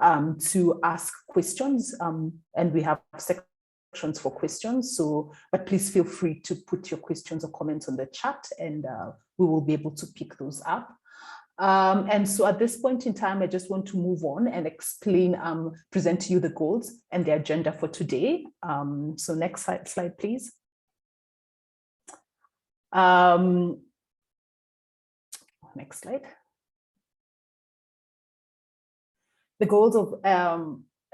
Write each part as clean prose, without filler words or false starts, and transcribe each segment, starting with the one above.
to ask questions, and we have sections for questions. So, but please feel free to put your questions or comments on the chat, and we will be able to pick those up. And so at this point in time, I just want to move on and explain, present to you the goals and the agenda for today. So next slide, please. Next slide. The goals of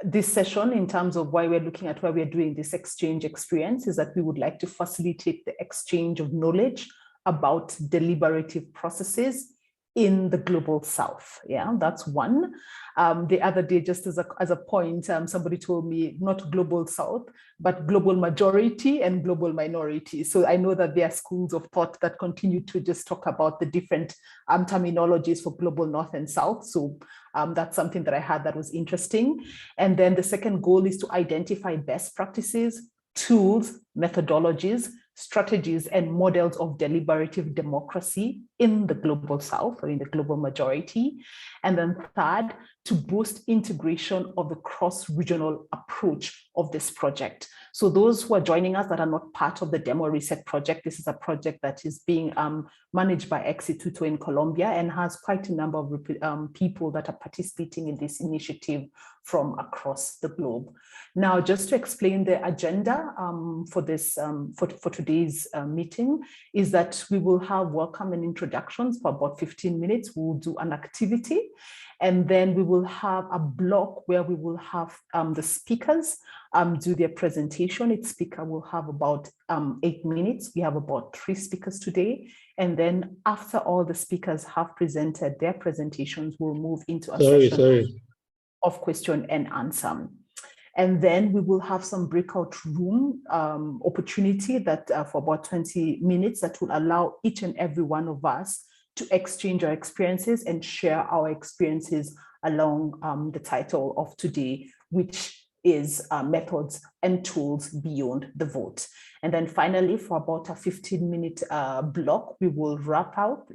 this session, in terms of why we're looking at why we're doing this exchange experience, is that we would like to facilitate the exchange of knowledge about deliberative processes in the global south. Yeah, that's one. The other day, just as a point, somebody told me not global south, but global majority and global minority. So I know that there are schools of thought that continue to just talk about the different terminologies for global north and south. So that's something that I had that was interesting. And then the second goal is to identify best practices, tools, methodologies, strategies, and models of deliberative democracy in the global south, or in the global majority. And then third, to boost integration of the cross-regional approach of this project. So those who are joining us that are not part of the Demo.Reset project, this is a project that is being managed by Extituto in Colombia and has quite a number of people that are participating in this initiative from across the globe. Now, just to explain the agenda for this for today's meeting, is that we will have welcome and introductions for about 15 minutes. We'll do an activity, and then we will have a block where we will have the speakers do their presentation. Each speaker will have about 8 minutes. We have about 3 speakers today. And then after all the speakers have presented their presentations, we'll move into a session of question and answer. And then we will have some breakout room opportunity that for about 20 minutes that will allow each and every one of us to exchange our experiences and share our experiences along the title of today, which is methods and tools beyond the vote. And then finally, for about a 15-minute block, we will wrap up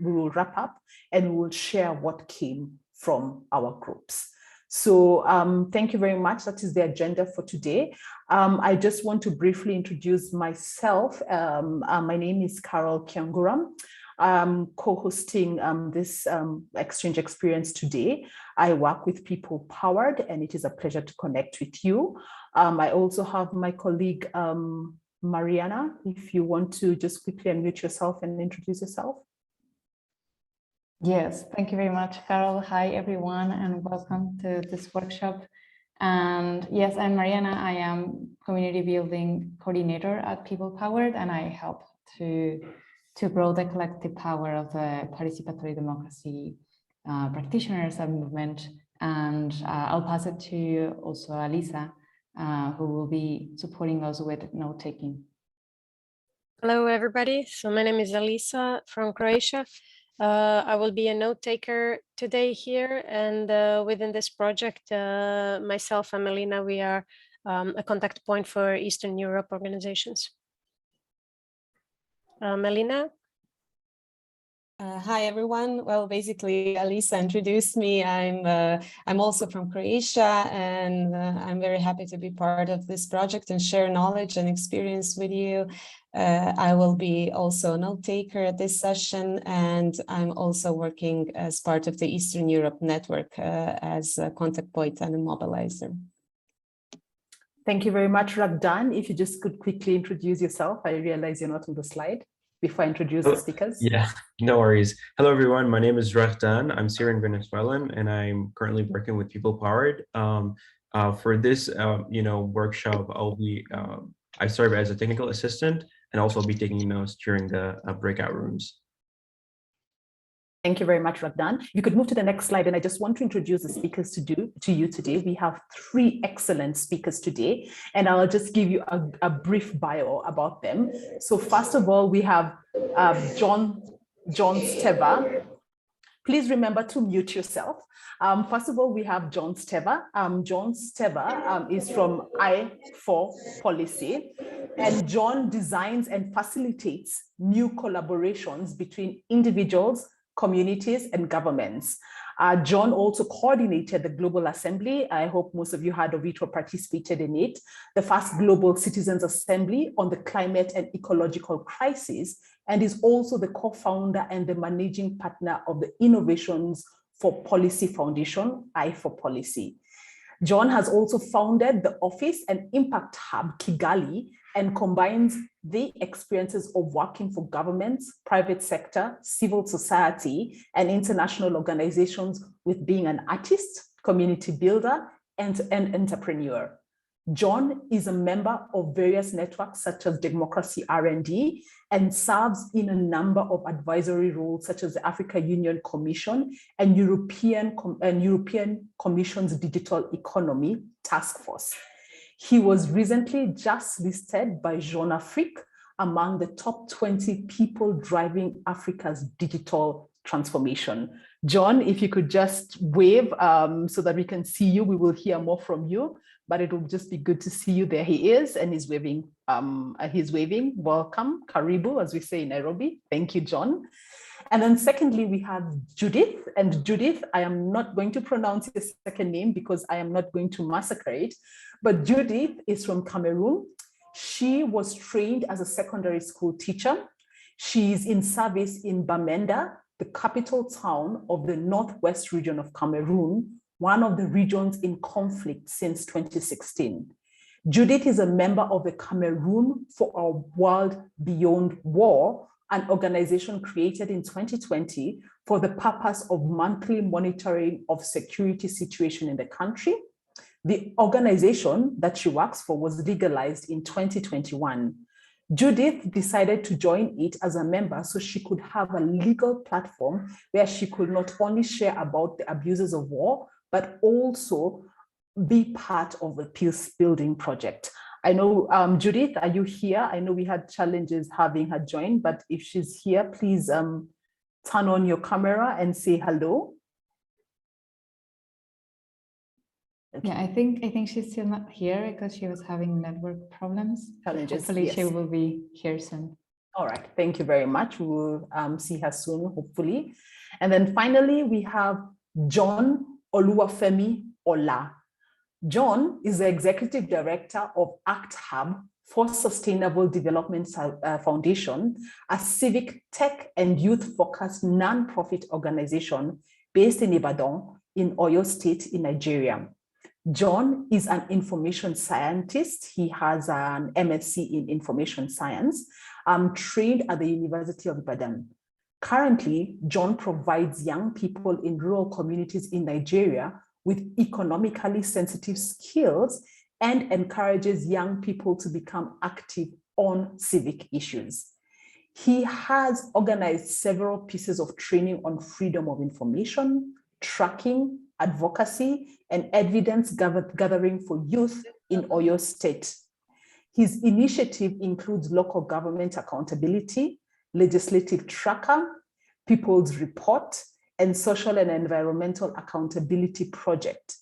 and we will share what came from our groups. So thank you very much. That is the agenda for today. I just want to briefly introduce myself. My name is Carol Kianguram. I'm co-hosting this exchange experience today. I work with People Powered, and it is a pleasure to connect with you. I also have my colleague, Mariana, if you want to just quickly unmute yourself and introduce yourself. Yes, thank you very much, Carol. Hi, everyone, and welcome to this workshop. And yes, I'm Mariana. I am Community Building Coordinator at People Powered, and I help to grow the collective power of the participatory democracy practitioners and movement. And I'll pass it to also Alisa, who will be supporting us with note-taking. Hello, everybody. So my name is Alisa from Croatia. I will be a note taker today here, and within this project, myself and Melina, we are a contact point for Eastern Europe organizations. Melina? Hi, everyone. Well, basically, Alisa introduced me. I'm also from Croatia, and I'm very happy to be part of this project and share knowledge and experience with you. I will be also a note taker at this session, and I'm also working as part of the Eastern Europe network as a contact point and a mobilizer. Thank you very much, Ragdan. If you just could quickly introduce yourself. I realize you're not on the slide before I introduce the speakers. Yeah, no worries. Hello, everyone. My name is Ragdan. I'm Syrian Venezuelan, and I'm currently working with People Powered. For this, workshop, I serve as a technical assistant, and also be taking notes during the breakout rooms. Thank you very much, Ragdan. You could move to the next slide, and I just want to introduce the speakers to you today. We have 3 excellent speakers today, and I'll just give you a brief bio about them. So first of all, we have John Steva. Please remember to mute yourself. First of all, we have John Steva. John Steva is from I4 Policy, and John designs and facilitates new collaborations between individuals, communities, and governments. John also coordinated the Global Assembly. I hope most of you heard of it or participated in it, the first global citizens assembly on the climate and ecological crisis, and is also the co-founder and the managing partner of the Innovations for Policy Foundation, I4Policy. John has also founded the Office and Impact Hub Kigali and combines the experiences of working for governments, private sector, civil society, and international organizations with being an artist, community builder, and an entrepreneur. John is a member of various networks such as Democracy R&D and serves in a number of advisory roles such as the Africa Union Commission and European Commission's Digital Economy Task Force. He was recently just listed by Jeune Afrique among the top 20 people driving Africa's digital transformation. John, if you could just wave so that we can see you, we will hear more from you, but it will just be good to see you. There he is, and he's waving. Welcome, Karibu, as we say in Nairobi. Thank you, John. And then secondly, we have Judith. And Judith, I am not going to pronounce your second name because I am not going to massacre it, but Judith is from Cameroon. She was trained as a secondary school teacher. She's in service in Bamenda, the capital town of the northwest region of Cameroon, one of the regions in conflict since 2016. Judith is a member of the Cameroon for a World Beyond War, an organization created in 2020 for the purpose of monthly monitoring of security situation in the country. The organization that she works for was legalized in 2021. Judith decided to join it as a member so she could have a legal platform where she could not only share about the abuses of war, but also be part of the peace building project. I know, Judith, are you here? I know we had challenges having her join, but if she's here, please turn on your camera and say hello. Okay. Yeah, I think she's still not here because she was having network problems. Challenges. Hopefully, yes. she will be here soon. All right, thank you very much. We will see her soon, hopefully. And then finally, we have John Oluwafemi Ola. John is the executive director of ACT Hub for Sustainable Development Foundation, a civic, tech, and youth-focused non-profit organization based in Ibadan in Oyo State in Nigeria. John is an information scientist. He has an MSc in information science, trained at the University of Ibadan. Currently, John provides young people in rural communities in Nigeria with economically sensitive skills and encourages young people to become active on civic issues. He has organized several pieces of training on freedom of information, tracking, advocacy, and evidence gathering for youth in Oyo State. His initiative includes local government accountability, legislative tracker, people's report, and social and environmental accountability project.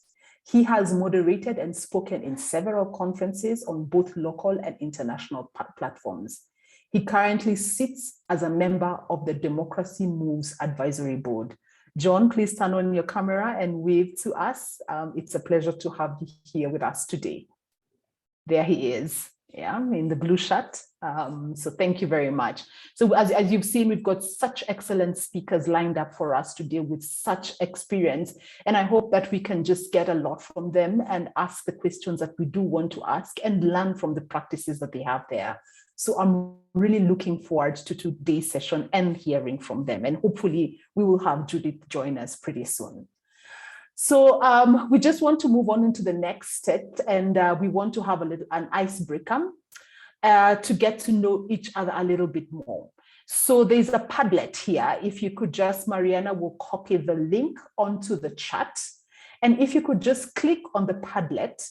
He has moderated and spoken in several conferences on both local and international platforms. He currently sits as a member of the Democracy Moves Advisory Board. John, please turn on your camera and wave to us. It's a pleasure to have you here with us today. There he is, yeah, in the blue shirt. So thank you very much. So as you've seen, we've got such excellent speakers lined up for us today with such experience. And I hope that we can just get a lot from them and ask the questions that we do want to ask and learn from the practices that they have there. So I'm really looking forward to today's session and hearing from them. And hopefully we will have Judith join us pretty soon. So we just want to move on into the next step, and we want to have an icebreaker to get to know each other a little bit more. So there's a Padlet here. If you could just, Mariana will copy the link onto the chat. And if you could just click on the Padlet,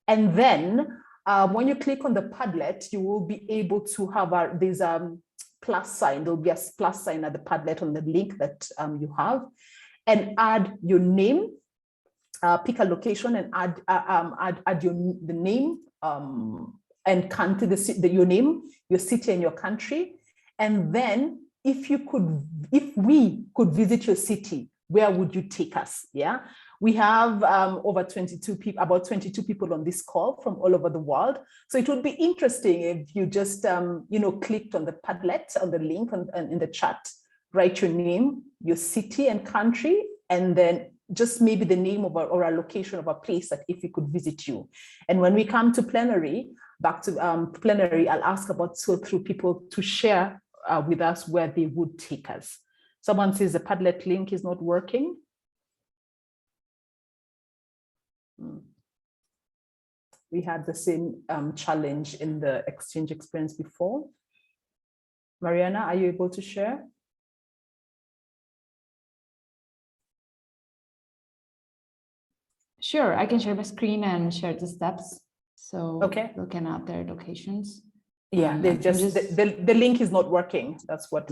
and then when you click on the Padlet, you will be able to have there's a plus sign. There'll be a plus sign at the Padlet on the link that you have, and add your name, pick a location and add the name and country, your name, your city and your country. And then if we could visit your city, where would you take us? Yeah, we have over 22 people, about 22 people on this call from all over the world. So it would be interesting if you just, clicked on the Padlet, on the link in the chat, write your name, your city and country, and then just maybe the name of or a location of a place that if we could visit you. And when we come to plenary, back to plenary, I'll ask about through people to share with us where they would take us. Someone says the Padlet link is not working. We had the same challenge in the exchange experience before. Mariana, are you able to share? Sure, I can share my screen and share the steps. So okay, looking at their locations. Yeah, they the link is not working. That's what.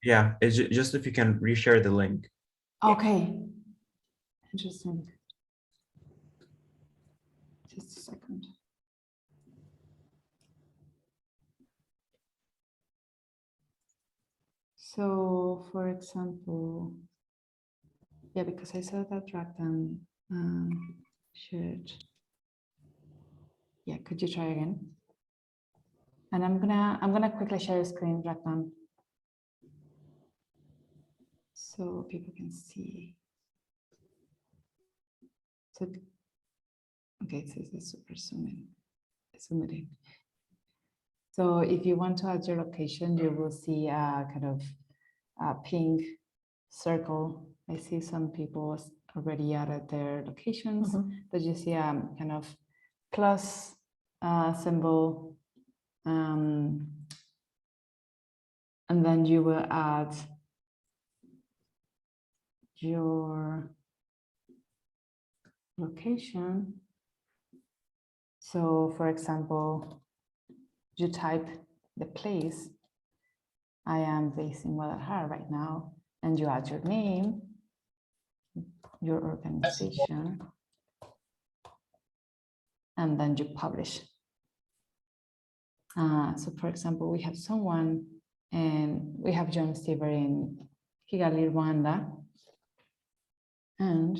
Yeah, it's just if you can reshare the link. Okay. Interesting. Just a second. So, for example, yeah, because I saw that Rakdan shared. Yeah, could you try again? And I'm gonna quickly share a screen, Rakdan, so people can see. So, okay, it says it's super zooming. So if you want to add your location, you will see a kind of a pink circle. I see some people already added their locations, but you see a kind of plus symbol. And then you will add your location. So for example, you type the place. I am based in Guadalajara right now, and you add your name, your organization, and then you publish. So for example, we have someone, and we have John Stever in Kigali, Rwanda, and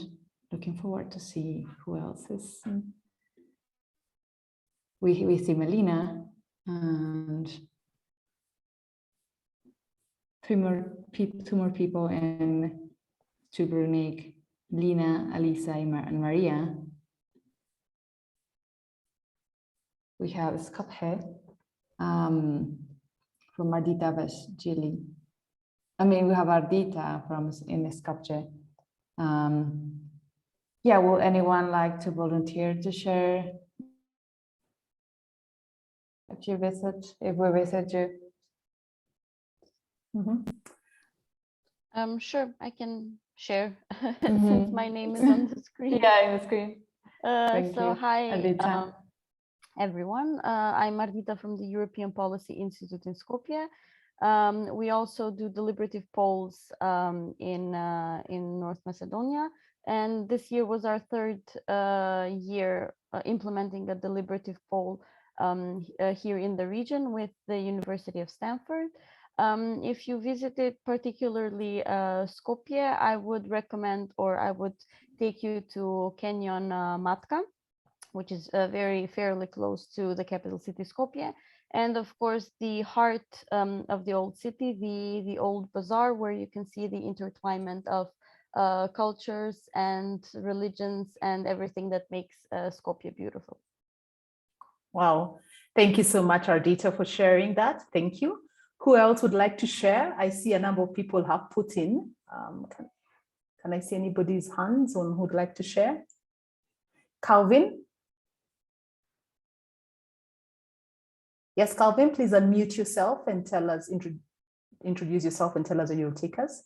looking forward to see who else is. We see Melina and two more people in Dubrovnik, Lina, Alisa, and Maria. We have Skopje from Ardita Vashjili. I mean, we have Ardita from in Skopje. Yeah, will anyone like to volunteer to share if we visit you? Sure, I can share since my name is on the screen. Yeah, on the screen. So hi, Ardita. everyone. I'm Ardita from the European Policy Institute in Skopje. We also do deliberative polls in North Macedonia, and this year was our third year implementing a deliberative poll here in the region with the University of Stanford. If you visited particularly Skopje, I would recommend, or I would take you to Canyon Matka, which is very fairly close to the capital city Skopje. And of course, the heart of the old city, the old bazaar, where you can see the intertwinement of cultures and religions and everything that makes Skopje beautiful. Wow. Thank you so much, Ardita, for sharing that. Thank you. Who else would like to share? I see a number of people have put in. Can I see anybody's hands on who'd like to share? Calvin? Yes, Calvin, please unmute yourself and tell us, introduce yourself and tell us where you'll take us.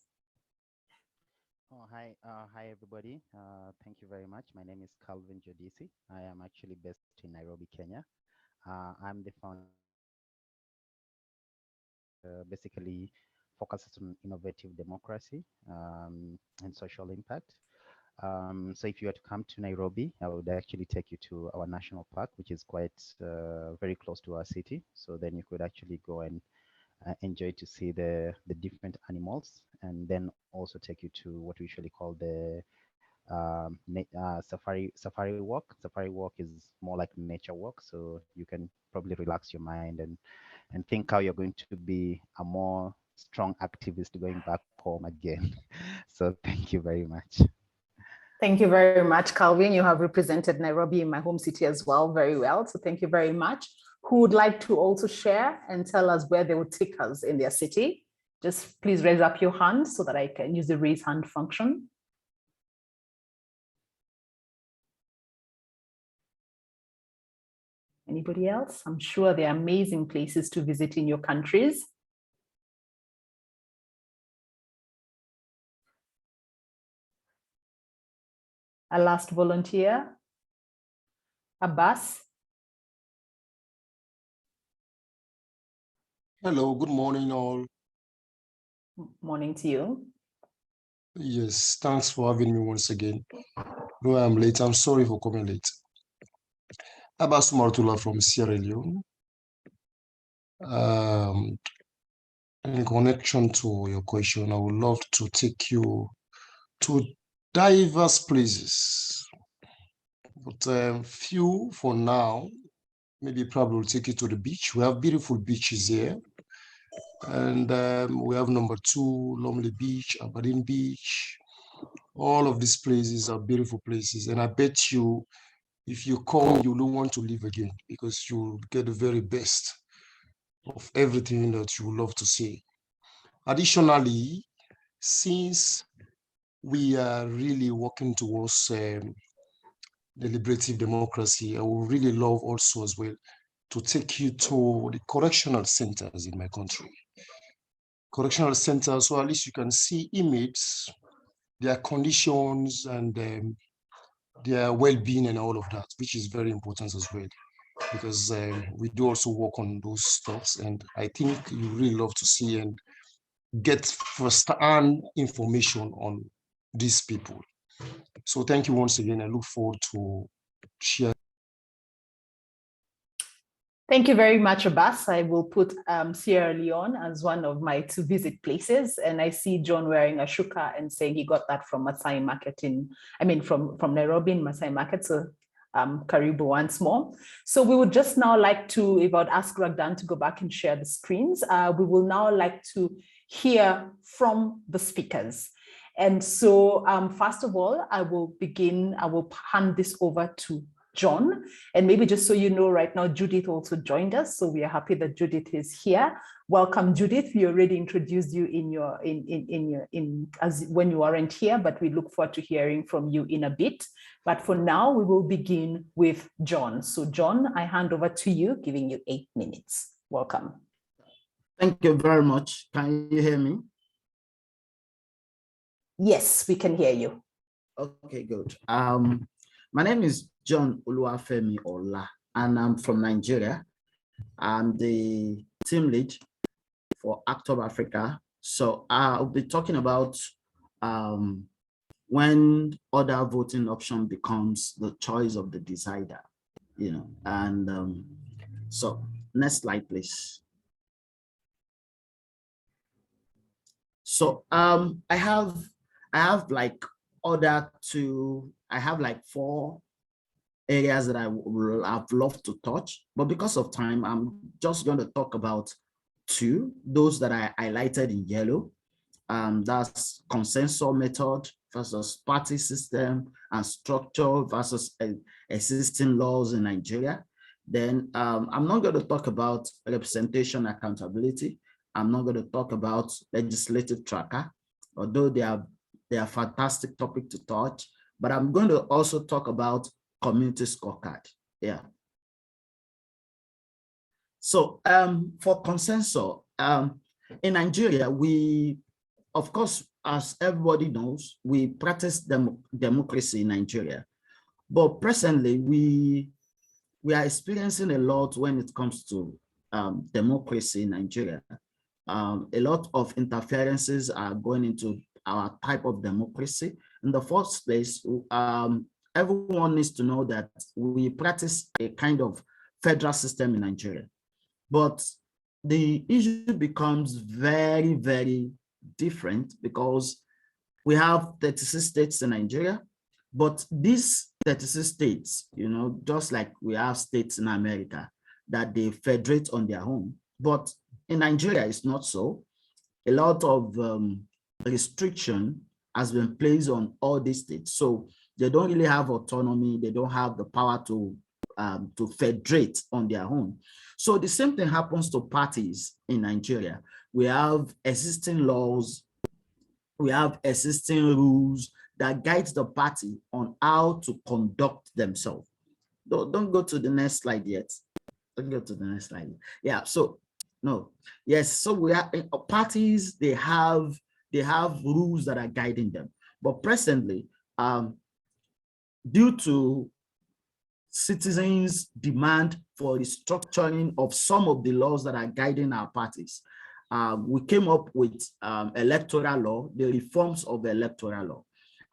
Oh, hi, everybody. Thank you very much. My name is Calvin Jodisi. I am actually based in Nairobi, Kenya. I'm the founder, basically focuses on innovative democracy and social impact. So if you were to come to Nairobi, I would actually take you to our national park, which is quite very close to our city. So then you could actually go and enjoy to see the different animals, and then also take you to what we usually call the safari walk. Safari walk is more like nature walk, so you can probably relax your mind and think how you're going to be a more strong activist going back home again. So thank you very much. Thank you very much, Calvin. You have represented Nairobi in my home city as well very well. So thank you very much. Who would like to also share and tell us where they would take us in their city? Just please raise up your hand so that I can use the raise hand function. Anybody else? I'm sure there are amazing places to visit in your countries. A last volunteer, Abbas. Hello, good morning all. Morning to you. Yes, thanks for having me once again. Though I'm late, I'm sorry for coming late. Abbas Martula from Sierra Leone. In connection to your question, I would love to take you to diverse places, but few for now. Maybe probably will take you to the beach. We have beautiful beaches here. And we have number 2, Lonely Beach, Aberdeen Beach. All of these places are beautiful places. And I bet you, if you come, you don't want to leave again because you'll get the very best of everything that you would love to see. Additionally, since we are really working towards deliberative democracy, I would really love also as well to take you to the correctional centers in my country. Correctional centers, so at least you can see images, their conditions and their well-being and all of that, which is very important as well, because we do also work on those stuffs, and I think you really love to see and get first-hand information on these people. So thank you once again. I look forward to share. Thank you very much, Abbas. I will put Sierra Leone as one of my to visit places. And I see John wearing a shuka and saying he got that from Masai Market from Nairobi in Masai Market. So Karibu once more. So we would just now like to, if I'd ask Ragdan to go back and share the screens, we will now like to hear from the speakers. And so first of all, I will hand this over to John. And maybe just so you know, right now, Judith also joined us. So we are happy that Judith is here. Welcome, Judith. We already introduced you as when you weren't here, but we look forward to hearing from you in a bit. But for now, we will begin with John. So John, I hand over to you, giving you 8 minutes. Welcome. Thank you very much. Can you hear me? Yes, we can hear you. Okay, good. My name is John Oluwafemi Ola, and I'm from Nigeria. I'm the team lead for Act of Africa. So I'll be talking about when other voting option becomes the choice of the decider, and so next slide, please. So I have like 4 areas that I've loved to touch, but because of time, I'm just going to talk about 2, those that I highlighted in yellow. That's consensus method versus party system and structure versus existing laws in Nigeria. Then I'm not going to talk about representation accountability. I'm not going to talk about legislative tracker, although they are fantastic topic to touch, but I'm going to also talk about community scorecard. Yeah. So for consensus, in Nigeria, we, of course, as everybody knows, we practice democracy in Nigeria, but presently we are experiencing a lot when it comes to democracy in Nigeria. A lot of interferences are going into our type of democracy. In the first place, everyone needs to know that we practice a kind of federal system in Nigeria. But the issue becomes very, very different because we have 36 states in Nigeria, but these 36 states, just like we have states in America that they federate on their own, but in Nigeria, it's not so. A lot of restriction has been placed on all these states. So they don't really have autonomy. They don't have the power to federate on their own. So the same thing happens to parties in Nigeria. We have existing laws, we have existing rules that guide the party on how to conduct themselves. Don't go to the next slide yet. Don't go to the next slide. Yeah, so no, yes, so we are parties, they have rules that are guiding them. But presently, due to citizens' demand for restructuring of some of the laws that are guiding our parties, we came up with electoral law, the reforms of the electoral law.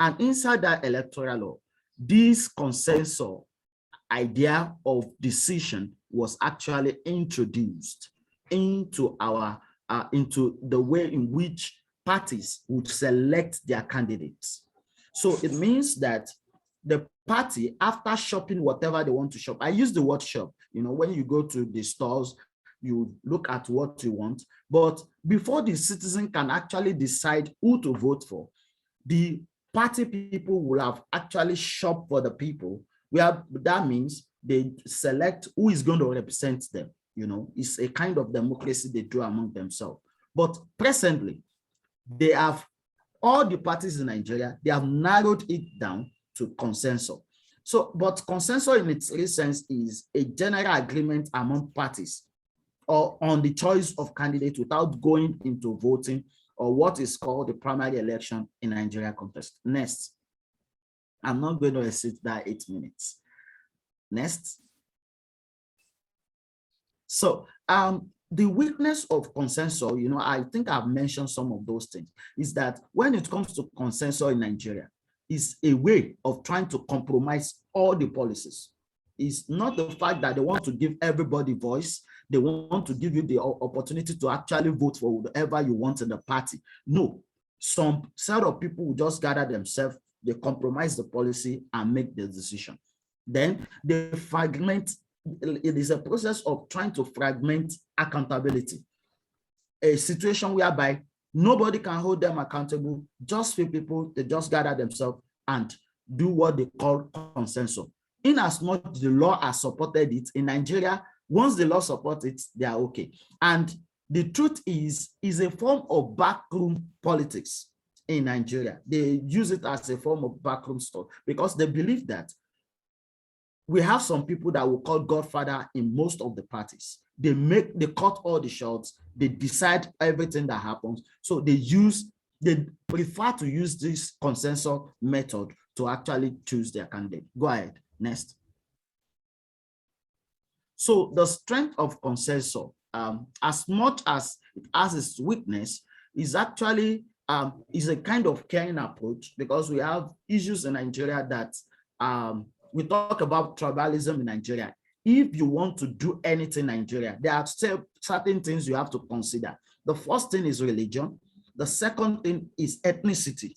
And inside that electoral law, this consensus idea of decision was actually introduced into our into the way in which parties would select their candidates. So it means that the party, after shopping whatever they want to shop, I use the word shop, when you go to the stores, you look at what you want, but before the citizen can actually decide who to vote for, the party people will have actually shopped for the people. That means they select who is going to represent them. It's a kind of democracy they do among themselves. But presently, they have, all the parties in Nigeria, they have narrowed it down to consensus. So, but consensus in its real sense is a general agreement among parties or on the choice of candidates without going into voting or what is called the primary election in Nigeria context. Next. I'm not going to exceed that 8 minutes. Next. So the weakness of consensus, I think I've mentioned some of those things, is that when it comes to consensus in Nigeria, is a way of trying to compromise all the policies. It's not the fact that they want to give everybody voice. They want to give you the opportunity to actually vote for whatever you want in the party. No, some set of people will just gather themselves, they compromise the policy and make the decision. Then they fragment. It is a process of trying to fragment accountability. A situation whereby nobody can hold them accountable, just few people, they just gather themselves and do what they call consensus. In as much the law has supported it in Nigeria, once the law supports it, they are okay. And the truth is a form of backroom politics in Nigeria. They use it as a form of backroom stuff because they believe that we have some people that we call godfather in most of the parties. They cut all the shots, they decide everything that happens. So they prefer to use this consensus method to actually choose their candidate. Go ahead, next. So the strength of consensus, as much as it has its weakness, is actually is a kind of caring approach because we have issues in Nigeria that we talk about tribalism in Nigeria. If you want to do anything in Nigeria, there are certain things you have to consider. The first thing is religion. The second thing is ethnicity.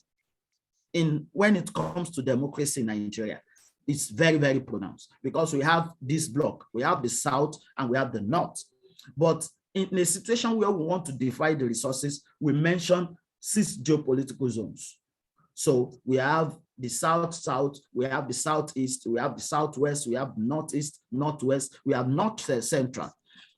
When it comes to democracy in Nigeria, it's very, very pronounced because we have this block. We have the South and we have the North. But in a situation where we want to divide the resources, we mention 6 geopolitical zones. So we have the South-South, we have the Southeast, we have the Southwest, we have Northeast, Northwest, we have North-Central.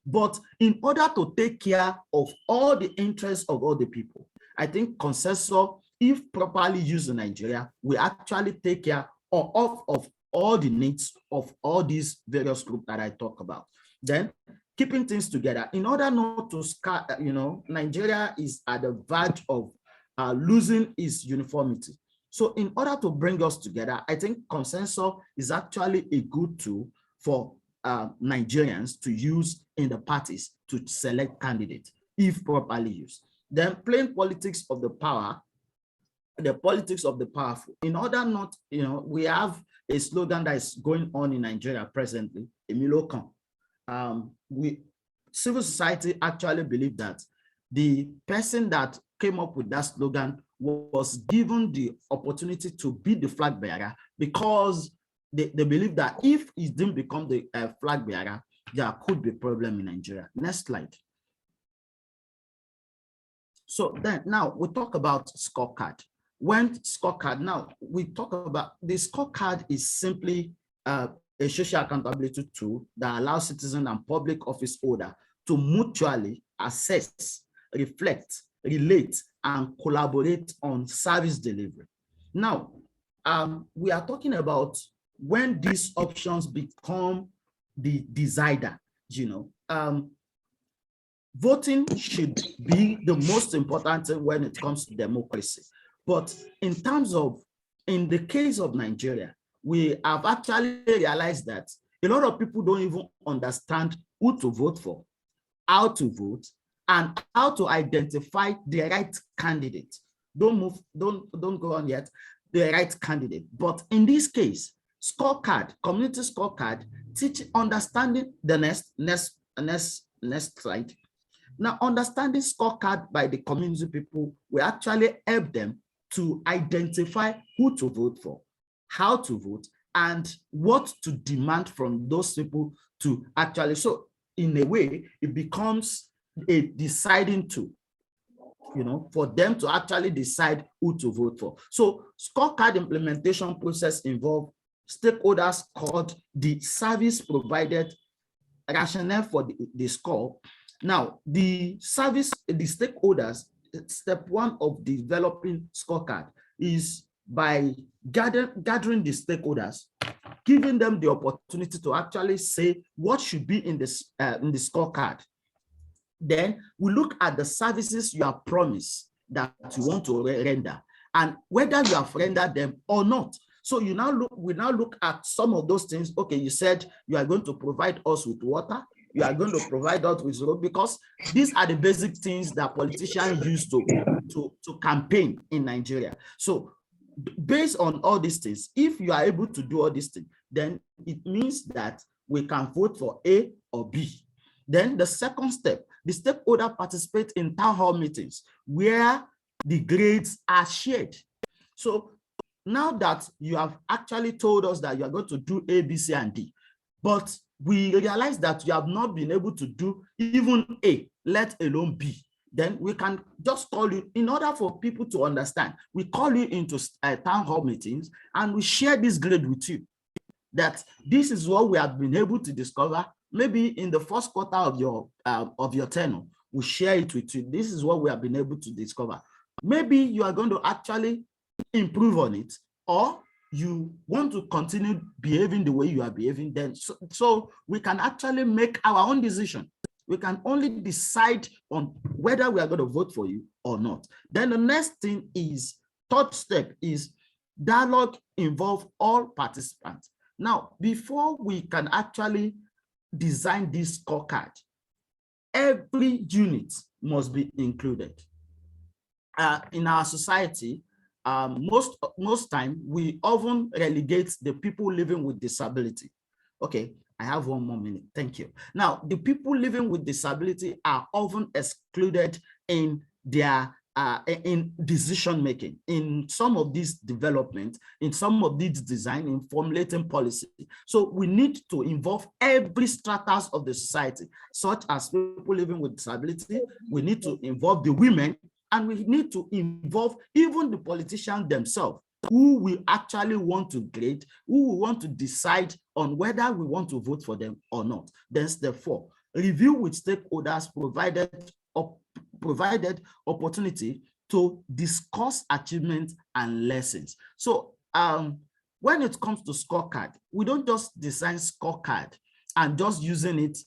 But in order to take care of all the interests of all the people, I think consensus, if properly used in Nigeria, will actually take care of all the needs of all these various groups that I talk about. Then keeping things together in order not to Nigeria is at the verge of losing its uniformity. So in order to bring us together, I think consensus is actually a good tool for Nigerians to use in the parties to select candidates, if properly used. Then playing politics of the power, the politics of the powerful. In order not, we have a slogan that is going on in Nigeria presently, Emilokan. civil society actually believe that the person that came up with that slogan was given the opportunity to be the flag bearer, because they believe that if he didn't become the flag bearer, there could be a problem in Nigeria. Next slide. So then now we talk about scorecard. When scorecard, now we talk about the scorecard is simply a social accountability tool that allows citizens and public office holder to mutually assess, reflect, relate, and collaborate on service delivery. Now, we are talking about when these options become the decider, voting should be the most important thing when it comes to democracy. But in the case of Nigeria, we have actually realized that a lot of people don't even understand who to vote for, how to vote, and how to identify the right candidate. Don't go on yet, the right candidate. But in this case, scorecard, community scorecard, teach understanding the next slide. Now, understanding scorecard by the community people will actually help them to identify who to vote for, how to vote, and what to demand from those people to actually. So in a way, it becomes a deciding tool, for them to actually decide who to vote for. So scorecard implementation process involve stakeholders called the service provided, rationale for the score. Now, the stakeholders, step one of developing scorecard is by gathering the stakeholders, giving them the opportunity to actually say what should be in the scorecard. Then we look at the services you have promised that you want to render and whether you have rendered them or not. So we now look at some of those things. Okay, you said you are going to provide us with water, you are going to provide us with road, because these are the basic things that politicians use to campaign in Nigeria. So based on all these things, if you are able to do all these things, then it means that we can vote for A or B. Then the second step, the stakeholder participate in town hall meetings where the grades are shared. So now that you have actually told us that you are going to do A, B, C, and D, but we realize that you have not been able to do even A, let alone B, then we can just call you, in order for people to understand, we call you into town hall meetings and we share this grade with you, that this is what we have been able to discover. Maybe in the first quarter of your tenure, we share it with you. This is what we have been able to discover. Maybe you are going to actually improve on it, or you want to continue behaving the way you are behaving, then so we can actually make our own decision. We can only decide on whether we are going to vote for you or not. Then the next thing is, third step is dialogue involve all participants. Now, before we can actually design this scorecard, every unit must be included. In our society, most time we often relegate the people living with disability. Okay, I have 1 more minute. Thank you. Now, the people living with disability are often excluded in their in decision making, in some of these development, in some of these design, in formulating policy. So we need to involve every stratas of the society, such as people living with disability. We need to involve the women, and we need to involve even the politicians themselves, who we actually want to grade, who we want to decide on whether we want to vote for them or not. Then step 4, review with stakeholders provided opportunity to discuss achievements and lessons. So when it comes to scorecard, we don't just design scorecard and just using it,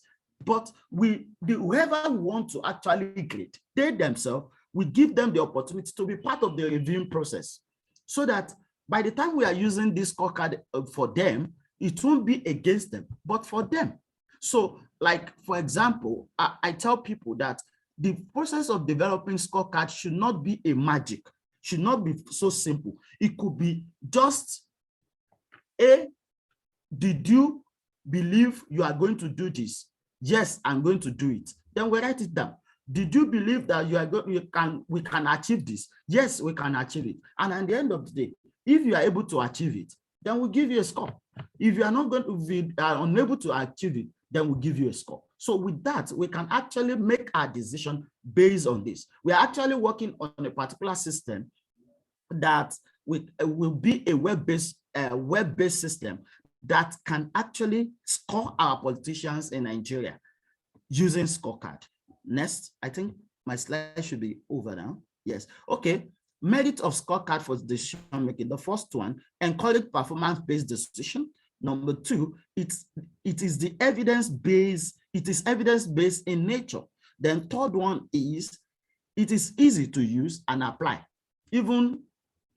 but whoever we want to actually grade, they themselves, we give them the opportunity to be part of the reviewing process, so that by the time we are using this scorecard for them, it won't be against them, but for them. So like, for example, I tell people that the process of developing scorecard should not be a magic, should not be so simple. It could be just A, did you believe you are going to do this? Yes, I'm going to do it. Then we write it down. Did you believe that we can achieve this? Yes, we can achieve it. And at the end of the day, if you are able to achieve it, then we'll give you a score. If you are not going to be unable to achieve it, then we'll give you a score. So with that, we can actually make our decision based on this. We are actually working on a particular system that will be a web-based system that can actually score our politicians in Nigeria using scorecard. Next, I think my slide should be over now. Yes. Okay. Merit of scorecard for decision making. The first one, encourage performance-based decision. Number two, it is evidence-based in nature. Then third one is, it is easy to use and apply. Even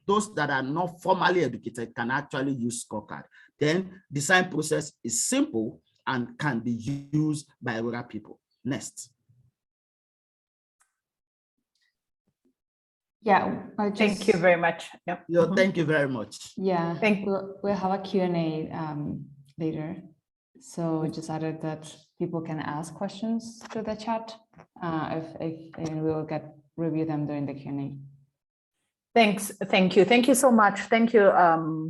those that are not formally educated can actually use scorecard. Then design process is simple and can be used by rural people. Next. Yeah, Thank you very much. Yeah. Thank you very much. Yeah, we'll have a Q&A later. So just added that people can ask questions to the chat and we will review them during the Q&A. Thanks. Thank you. Thank you so much. Thank you,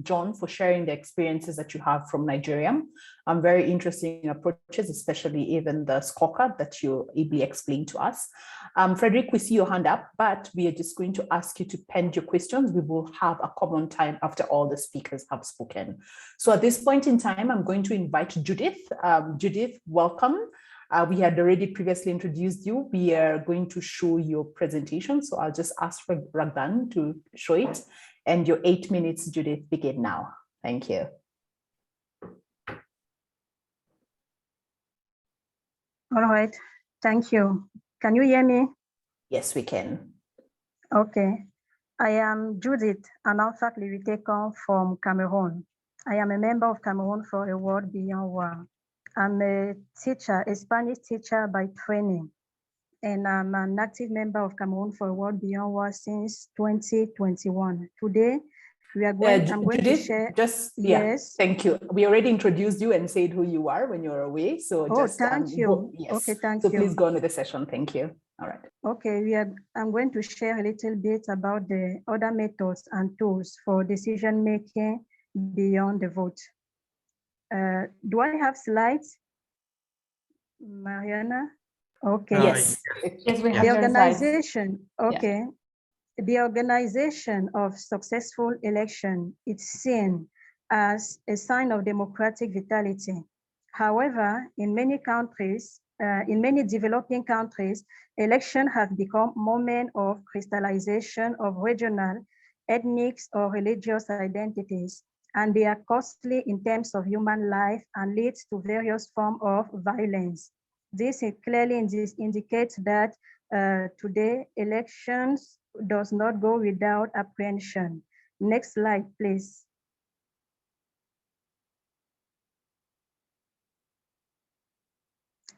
John, for sharing the experiences that you have from Nigeria. Very interesting approaches, especially even the scorecard that you ably explained to us. Frederick, we see your hand up, but we are just going to ask you to pen your questions. We will have a common time after all the speakers have spoken. So at this point in time, I'm going to invite Judith. Judith, welcome. We had already previously introduced you. We are going to show your presentation. So I'll just ask for Ragdan to show it. And your 8 minutes, Judith, begin now. Thank you. All right. Thank you. Can you hear me? Yes, we can. Okay. I am Judith, an artifact Liritekan from Cameroon. I am a member of Cameroon for a World Beyond War. I'm a teacher, a Spanish teacher by training, and I'm an active member of Cameroon for a World Beyond War since 2021. Today, we are going, I'm going Judith, to share. Yes. Thank you. We already introduced you and said who you are when you're away. So thank you. Yes. Okay, thank you. So please go on with the session. Thank you. All right. Okay, I'm going to share a little bit about the other methods and tools for decision making beyond the vote. Do I have slides, Mariana? Okay. Yes. Yes, we have the organization. Slides. Okay. Yeah. The organization of successful election is seen as a sign of democratic vitality. However, in many countries, in many developing countries, elections have become moments of crystallization of regional, ethnic, or religious identities, and they are costly in terms of human life and leads to various forms of violence. This clearly indicates that today elections does not go without apprehension. Next slide, please.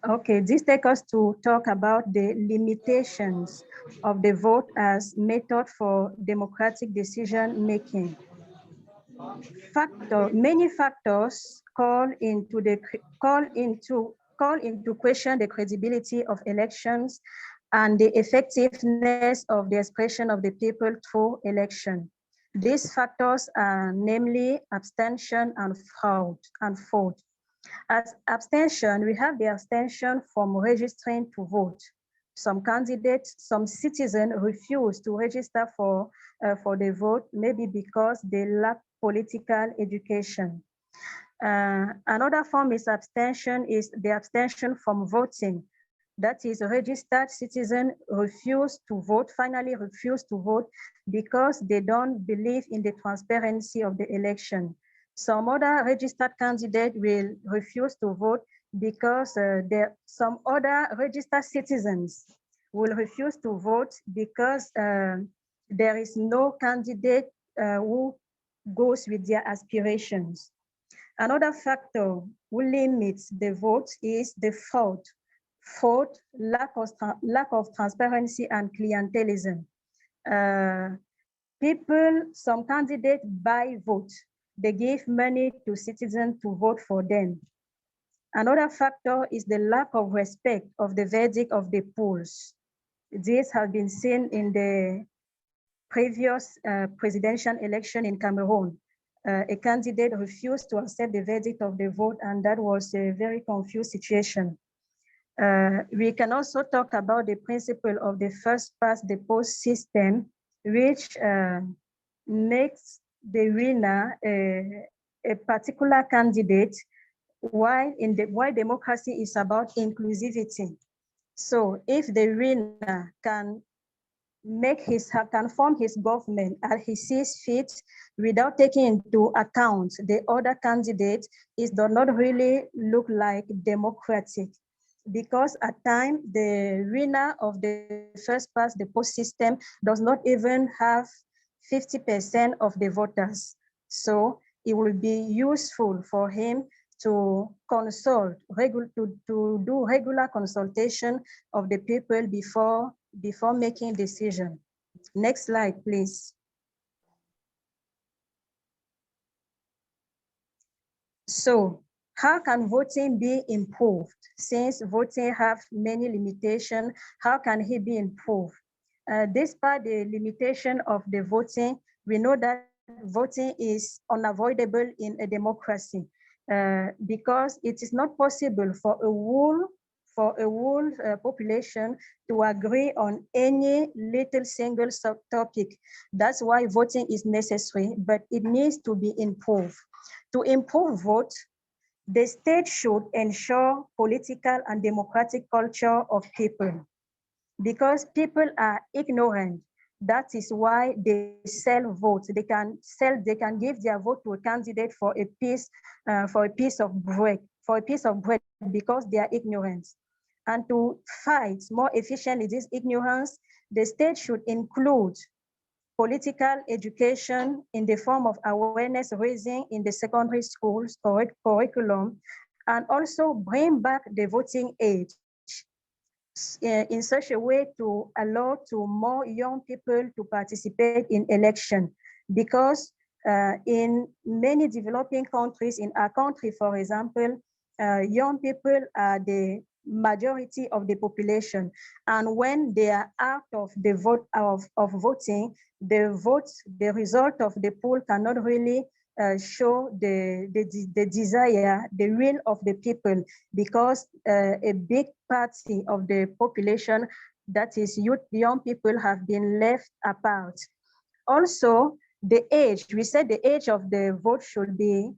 Okay, this takes us to talk about the limitations of the vote as method for democratic decision making. Many factors call into question the credibility of elections and the effectiveness of the expression of the people through election. These factors are namely abstention and fraud. As abstention, we have the abstention from registering to vote. Some candidates, some citizens refuse to register for the vote, maybe because they lack political education. Another form is abstention is the abstention from voting. That is, a registered citizen finally refuse to vote because they don't believe in the transparency of the election. Some other registered candidate will refuse to vote because some other registered citizens will refuse to vote because there is no candidate who goes with their aspirations. Another factor who limits the vote is the fraud, lack of transparency and clientelism. Some candidates buy votes. They give money to citizens to vote for them. Another factor is the lack of respect of the verdict of the polls. This has been seen in the previous presidential election in Cameroon. A candidate refused to accept the verdict of the vote, and that was a very confused situation. We can also talk about the principle of the first past the post system, which makes the winner a particular candidate, while democracy is about inclusivity. So if the winner can form his government as he sees fit without taking into account the other candidates, it does not really look like democratic, because at times the winner of the first past the post system does not even have 50% of the voters. So it will be useful for him to consult, to do regular consultation of the people before making decision. Next slide, please. So how can voting be improved? Since voting have many limitations, how can it be improved? Despite the limitation of the voting, we know that voting is unavoidable in a democracy because it is not possible for a whole population to agree on any little single subtopic. That's why voting is necessary, but it needs to be improved. To improve vote, the state should ensure political and democratic culture of people, because people are ignorant. That is why they sell votes. They can give their vote to a candidate for a piece of bread, because they are ignorant. And to fight more efficiently this ignorance, the state should include political education in the form of awareness raising in the secondary schools curriculum, and also bring back the voting age in such a way to allow to more young people to participate in election. Because in many developing countries, in our country, for example, young people are the majority of the population, and when they are out of the vote of voting, the result of the poll cannot really show the desire, the will of the people, because a big party of the population, that is young people, have been left apart. Also, the age, we said the age of the vote should be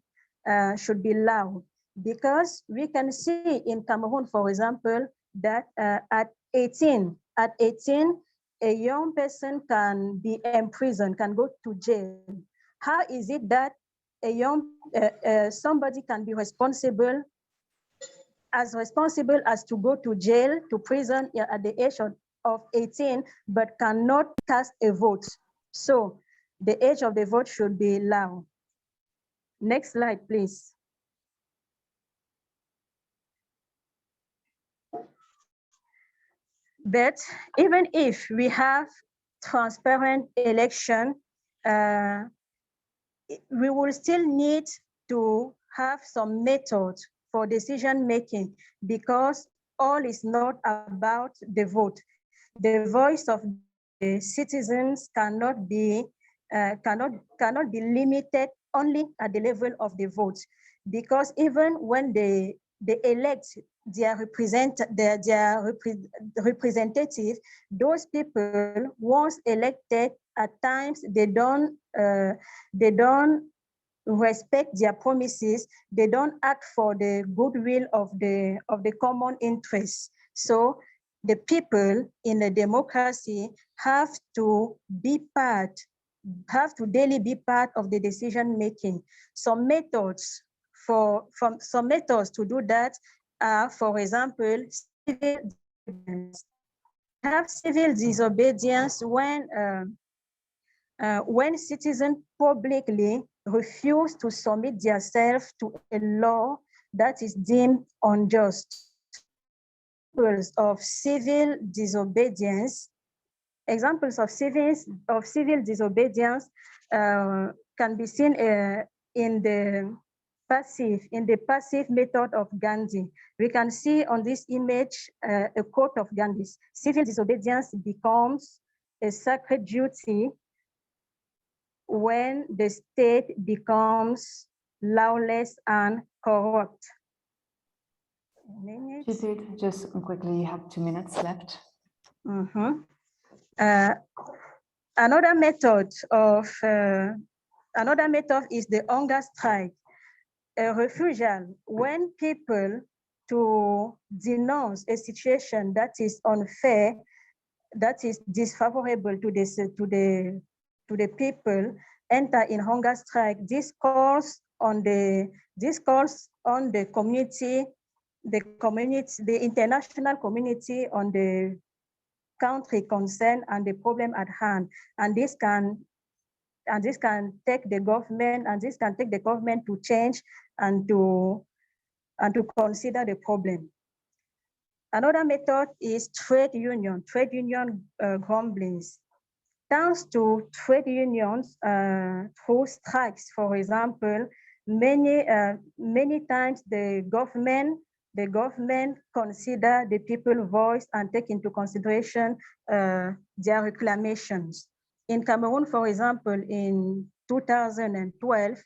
low, because we can see in Cameroon, for example, that at 18, a young person can be imprisoned, can go to jail. How is it that somebody can be responsible as to go to jail, to prison at the age of 18, but cannot cast a vote? So the age of the vote should be low. Next slide, please. But even if we have transparent election, we will still need to have some method for decision making, because all is not about the vote. The voice of the citizens cannot be limited only at the level of the vote, because even when they elect their representative, those people, once elected, at times they don't respect their promises. They don't act for the goodwill of the common interest. So the people in a democracy have to daily be part of the decision making. Some methods to do that are, for example, civil disobedience. We have civil disobedience when citizens publicly refuse to submit themselves to a law that is deemed unjust. Examples of civil disobedience can be seen in the in the passive method of Gandhi. We can see on this image a quote of Gandhi's: civil disobedience becomes a sacred duty when the state becomes lawless and corrupt. Judith, just quickly, you have 2 minutes left. Another method is the hunger strike. A refusal, when people to denounce a situation that is unfair, that is disfavorable to the people, enter in hunger strike. This calls on the community, the international community, on the country concerned and the problem at hand, and this can take the government to change and to consider the problem. Another method is trade union grumblings. Thanks to trade unions through strikes, for example, many times the government consider the people's voice and take into consideration their reclamations. In Cameroon, for example, in 2012,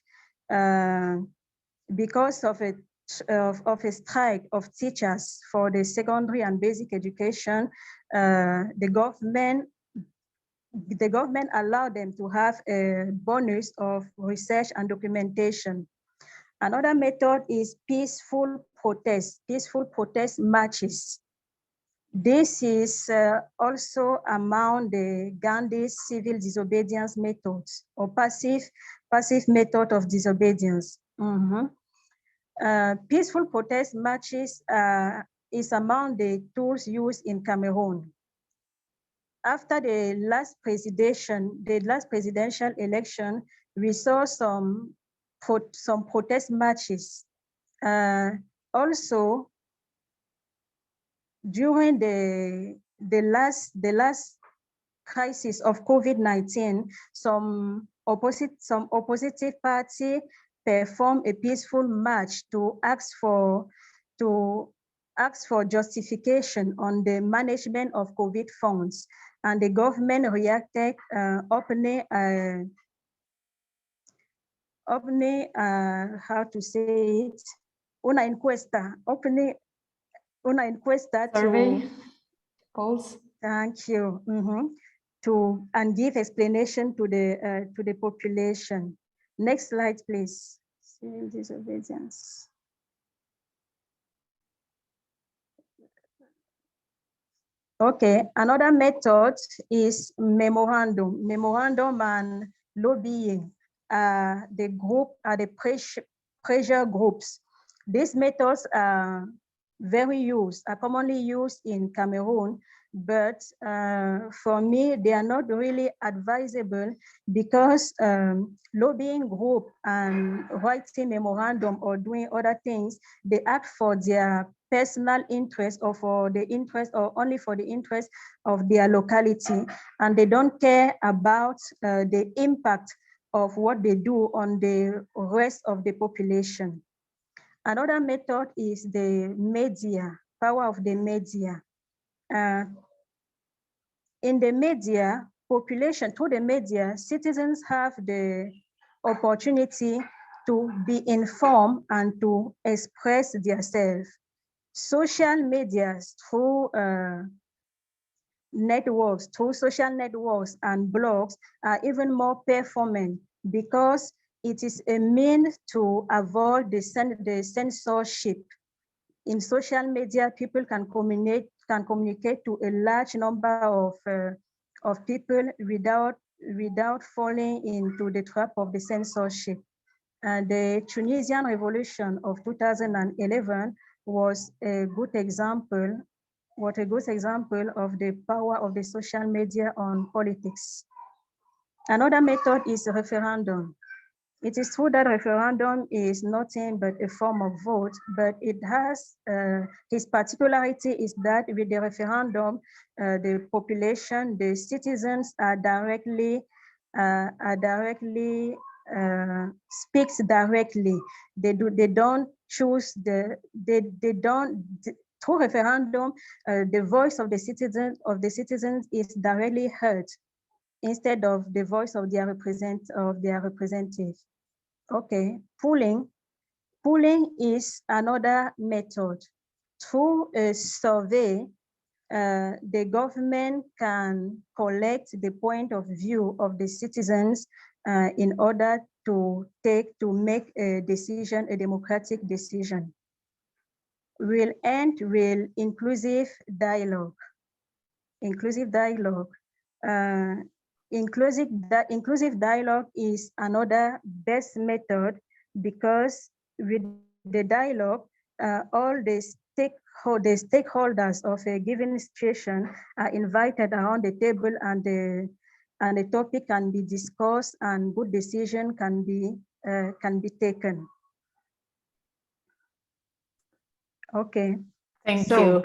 because of a strike of teachers for the secondary and basic education, the government allowed them to have a bonus of research and documentation. Another method is peaceful protest marches. This is also among the Gandhi's civil disobedience methods, or passive method of disobedience. Peaceful protest marches is among the tools used in Cameroon. After the last presidential election, we saw some protest marches. Also, during the last crisis of COVID-19, some oppositive party performed a peaceful march to ask for justification on the management of COVID funds, and the government reacted openly. How to say it? Una encuesta Survey, polls. Thank you. And give explanation to the population. Next slide, please. Civil disobedience. Okay, another method is memorandum and lobbying. The pressure groups. These methods are commonly used in Cameroon, but for me, they are not really advisable, because lobbying group and writing memorandum or doing other things, they act for their personal interest, or for the interest, or only for the interest of their locality, and they don't care about the impact of what they do on the rest of the population. Another method is the media, power of the media. In the media, through the media, citizens have the opportunity to be informed and to express themselves. Social media, through social networks and blogs, are even more performant, because it is a means to avoid the censorship. In social media, people can communicate to a large number of people without falling into the trap of the censorship. The Tunisian Revolution of 2011 was a good example of the power of the social media on politics. Another method is a referendum. It is true that referendum is nothing but a form of vote, but it has its particularity is that with the referendum, the population, the citizens are directly speaks directly. They don't choose through referendum, the voice of the citizens is directly heard instead of the voice of their representative. Okay, pooling is another method. Through a survey, the government can collect the point of view of the citizens in order to make a decision, a democratic decision. We'll end with inclusive dialogue. Inclusive dialogue. Inclusive dialogue is another best method because with the dialogue, all the stakeholders of a given situation are invited around the table, and the topic can be discussed and good decision can be taken. Okay. Thank you.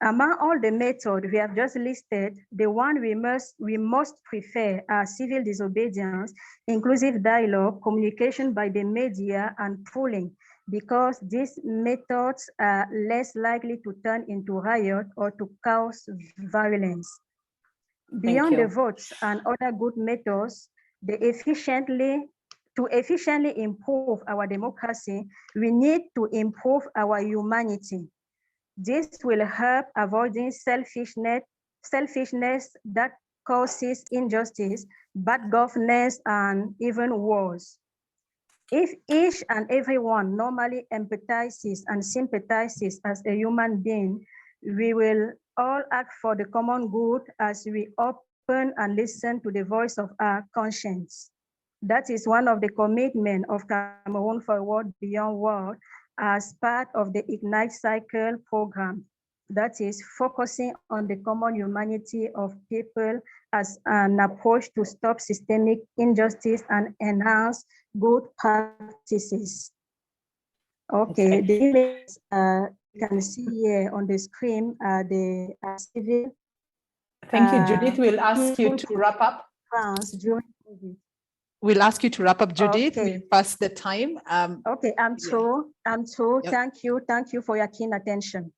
Among all the methods we have just listed, the one we most prefer are civil disobedience, inclusive dialogue, communication by the media, and pooling, because these methods are less likely to turn into riot or to cause violence. Beyond the votes and other good methods, to efficiently improve our democracy, we need to improve our humanity. This will help avoiding selfishness that causes injustice, bad governance, and even wars. If each and everyone normally empathizes and sympathizes as a human being, we will all act for the common good as we open and listen to the voice of our conscience. That is one of the commitments of Cameroon for a World Beyond War as part of the Ignite Cycle program. That is focusing on the common humanity of people as an approach to stop systemic injustice and enhance good practices. Okay, the images you can see here on the screen are the civil. Thank you, Judith. We'll ask you to wrap up. During COVID. We'll ask you to wrap up, Judith. Okay. We'll pass the time. Okay, I'm through. Yep. Thank you for your keen attention.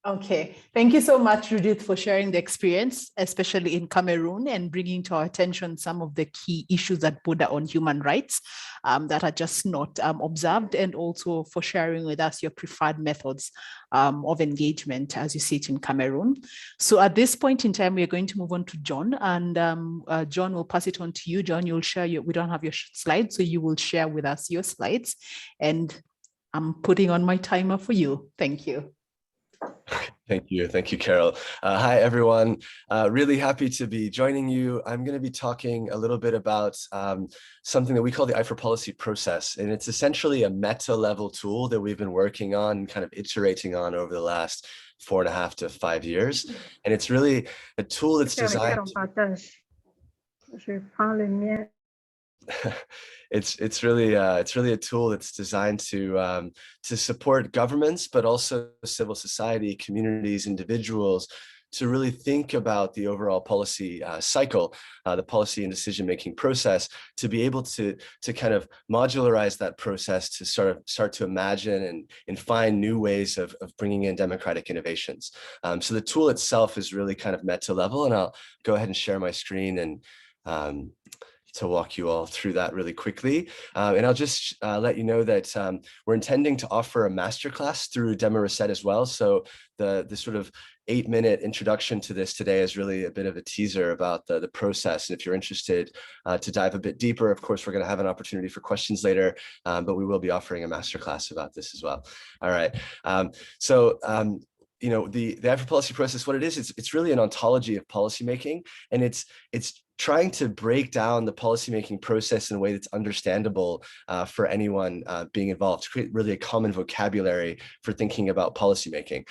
Okay, thank you so much, Judith, for sharing the experience, especially in Cameroon, and bringing to our attention some of the key issues that border on human rights that are just not observed, and also for sharing with us your preferred methods of engagement as you see it in Cameroon. So at this point in time, we're going to move on to John, and John, will pass it on to you. John, you'll share we don't have your slides, so you will share with us your slides, and I'm putting on my timer for you. Thank you. Thank you, Carol. Hi, everyone. Really happy to be joining you. I'm going to be talking a little bit about something that we call the I4Policy process, and it's essentially a meta-level tool that we've been working on, kind of iterating on over the last 4.5 to 5 years. And it's really a tool that's designed. It's really a tool that's designed to support governments, but also civil society, communities, individuals, to really think about the overall policy cycle, the policy and decision-making process, to be able to kind of modularize that process, to start to imagine and find new ways of bringing in democratic innovations. So the tool itself is really kind of meta level, and I'll go ahead and share my screen and to walk you all through that really quickly. And I'll just let you know that we're intending to offer a masterclass through Demo.Reset as well. So the sort of 8-minute introduction to this today is really a bit of a teaser about the process. And if you're interested to dive a bit deeper, of course, we're going to have an opportunity for questions later, but we will be offering a masterclass about this as well. All right. You know, the I4Policy process, what it is, it's really an ontology of policymaking, and it's trying to break down the policymaking process in a way that's understandable for anyone being involved, to create really a common vocabulary for thinking about policymaking.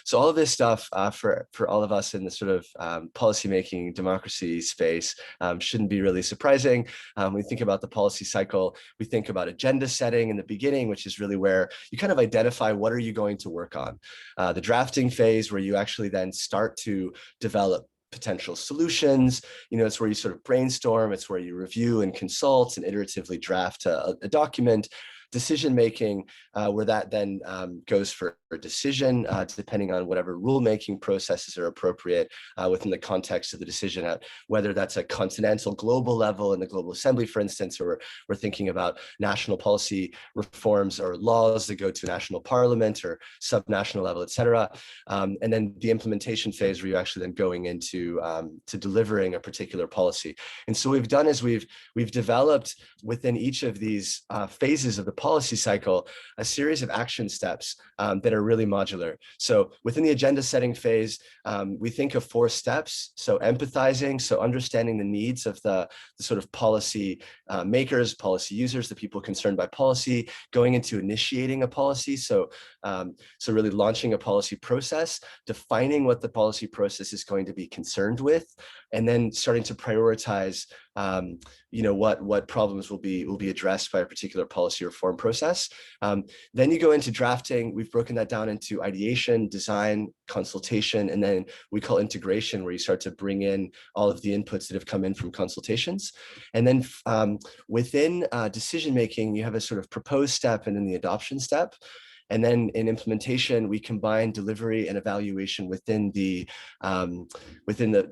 So all of this stuff for all of us in the sort of policymaking democracy space shouldn't be really surprising. When we think about the policy cycle, we think about agenda setting in the beginning, which is really where you kind of identify what are you going to work on. The drafting phase, where you actually then start to develop potential solutions. It's where you sort of brainstorm, it's where you review and consult and iteratively draft a document. Decision-making, where that then goes for a decision, depending on whatever rulemaking processes are appropriate within the context of the decision, whether that's a continental global level in the Global Assembly, for instance, or we're thinking about national policy reforms or laws that go to national parliament or subnational level, et cetera. And then the implementation phase where you're actually then going into to delivering a particular policy. And so what we've done is we've developed within each of these phases of the policy cycle a series of action steps that are really modular. So within the agenda setting phase, we think of 4 steps. So empathizing, so understanding the needs of the sort of policy makers, policy users, the people concerned by policy, going into initiating a policy. So really launching a policy process, defining what the policy process is going to be concerned with, and then starting to prioritize what problems will be addressed by a particular policy reform process. Then you go into drafting. We've broken that down into ideation, design, consultation, and then we call integration, where you start to bring in all of the inputs that have come in from consultations. And then within decision-making, you have a sort of proposed step and then the adoption step. And then in implementation, we combine delivery and evaluation within the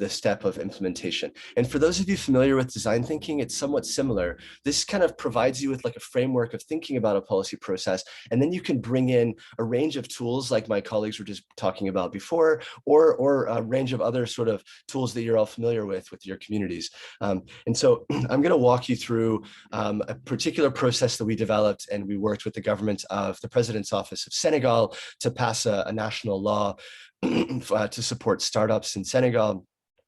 step of implementation. And for those of you familiar with design thinking, it's somewhat similar. This kind of provides you with like a framework of thinking about a policy process, and then you can bring in a range of tools like my colleagues were just talking about before, or a range of other sort of tools that you're all familiar with your communities. And so I'm going to walk you through a particular process that we developed, and we worked with the government of the President's Office of Senegal to pass a national law to support startups in Senegal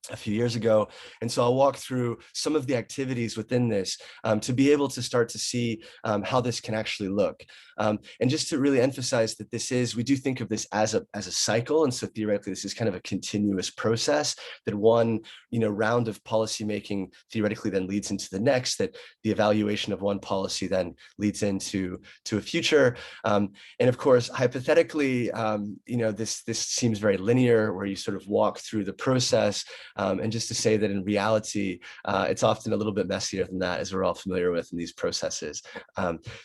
a few years ago. And so I'll walk through some of the activities within this to be able to start to see how this can actually look. And just to really emphasize that we do think of this as a cycle. And so theoretically, this is kind of a continuous process, that one round of policy making theoretically then leads into the next, that the evaluation of one policy then leads into a future. And of course, hypothetically, this seems very linear, where you sort of walk through the process. And just to say that in reality, it's often a little bit messier than that, as we're all familiar with in these processes.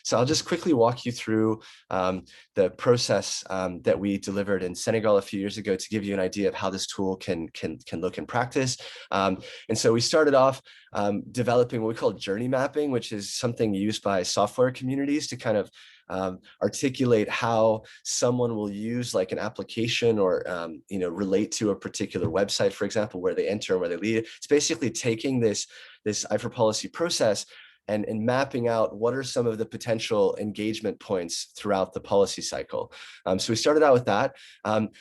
So I'll just quickly walk you through the process that we delivered in Senegal a few years ago to give you an idea of how this tool can look in practice. And so we started off developing what we call journey mapping, which is something used by software communities to kind of articulate how someone will use like an application or relate to a particular website, for example, where they enter and where they lead. It's basically taking this I4Policy process and mapping out what are some of the potential engagement points throughout the policy cycle. So we started out with that.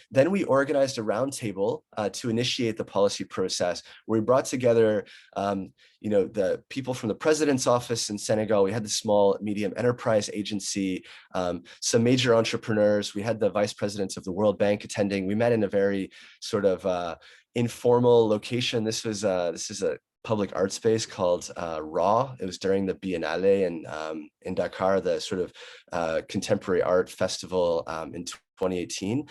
Then we organized a roundtable to initiate the policy process, where we brought together the people from the President's Office in Senegal. We had the Small Medium Enterprise Agency, some major entrepreneurs. We had the vice presidents of the World Bank attending. We met in a very sort of informal location. This is a public art space called Raw. It was during the Biennale in Dakar, the sort of contemporary art festival in 2018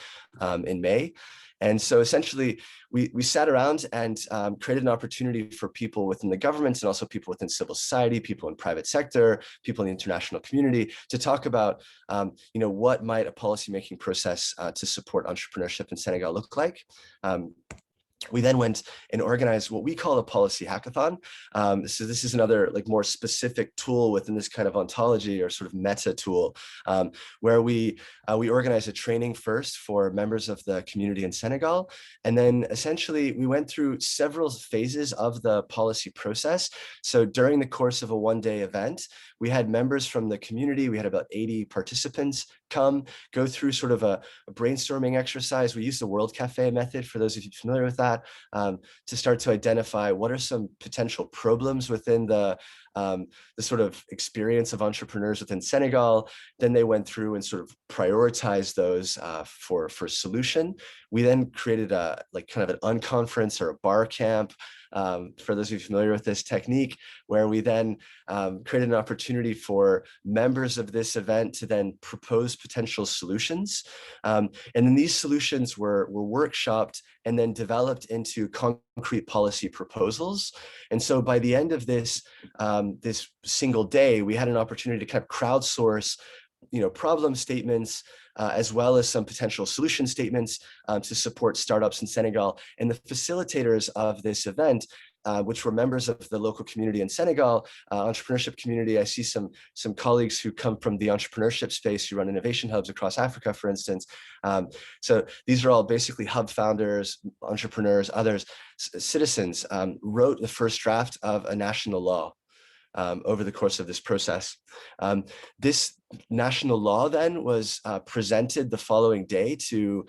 in May. And so essentially, we sat around and created an opportunity for people within the government and also people within civil society, people in private sector, people in the international community to talk about, what might a policymaking process to support entrepreneurship in Senegal look like. We then went and organized what we call a policy hackathon. So this is another like more specific tool within this kind of ontology or sort of meta tool, where we organized a training first for members of the community in Senegal. And then essentially we went through several phases of the policy process. So during the course of a one-day event, we had members from the community. We had about 80 participants go through sort of a brainstorming exercise. We used the World Cafe method, for those of you familiar with that, to start to identify what are some potential problems within the sort of experience of entrepreneurs within Senegal. Then they went through and sort of prioritized those for solution. We then created a like kind of an unconference or a bar camp for those of you familiar with this technique, where we then created an opportunity for members of this event to then propose potential solutions. And then these solutions were workshopped and then developed into concrete policy proposals. And so by the end of this, this single day, we had an opportunity to kind of crowdsource problem statements, as well as some potential solution statements to support startups in Senegal. And the facilitators of this event, which were members of the local community in Senegal, entrepreneurship community. I see some colleagues who come from the entrepreneurship space who run innovation hubs across Africa, for instance. So these are all basically hub founders, entrepreneurs, others, citizens, wrote the first draft of a national law over the course of this process. This national law then was presented the following day to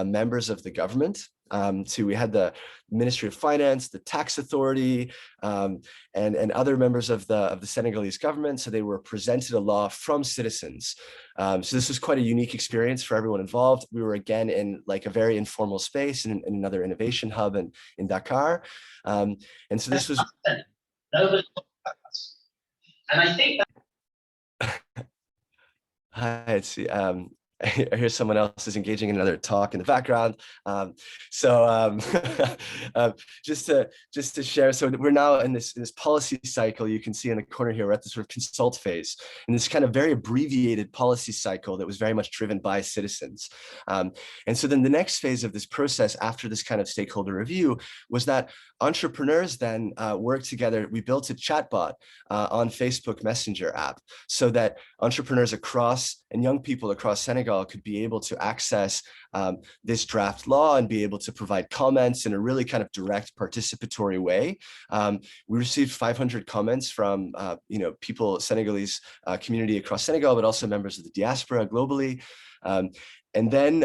members of the government. We had the Ministry of Finance, the Tax Authority, and other members of the Senegalese government. So they were presented a law from citizens. So this was quite a unique experience for everyone involved. We were again in like a very informal space in another innovation hub in Dakar. And so this was. And I think that. Hi, I hear someone else is engaging in another talk in the background. Just to share, so we're now in this policy cycle. You can see in the corner here, we're at the sort of consult phase, in this kind of very abbreviated policy cycle that was very much driven by citizens. And so then the next phase of this process after this kind of stakeholder review was that entrepreneurs then worked together. We built a chatbot on Facebook Messenger app so that entrepreneurs across and young people across Senegal could be able to access this draft law and be able to provide comments in a really kind of direct participatory way. We received 500 comments from people, Senegalese community across Senegal, but also members of the diaspora globally. And then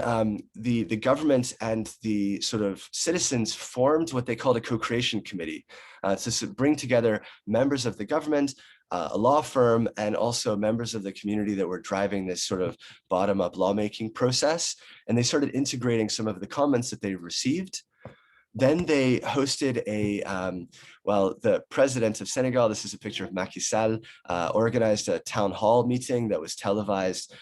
the government and the sort of citizens formed what they called a co-creation committee to bring together members of the government, a law firm, and also members of the community that were driving this sort of bottom-up lawmaking process. And they started integrating some of the comments that they received. Then they hosted the president of Senegal, this is a picture of Macky Sall, organized a town hall meeting that was televised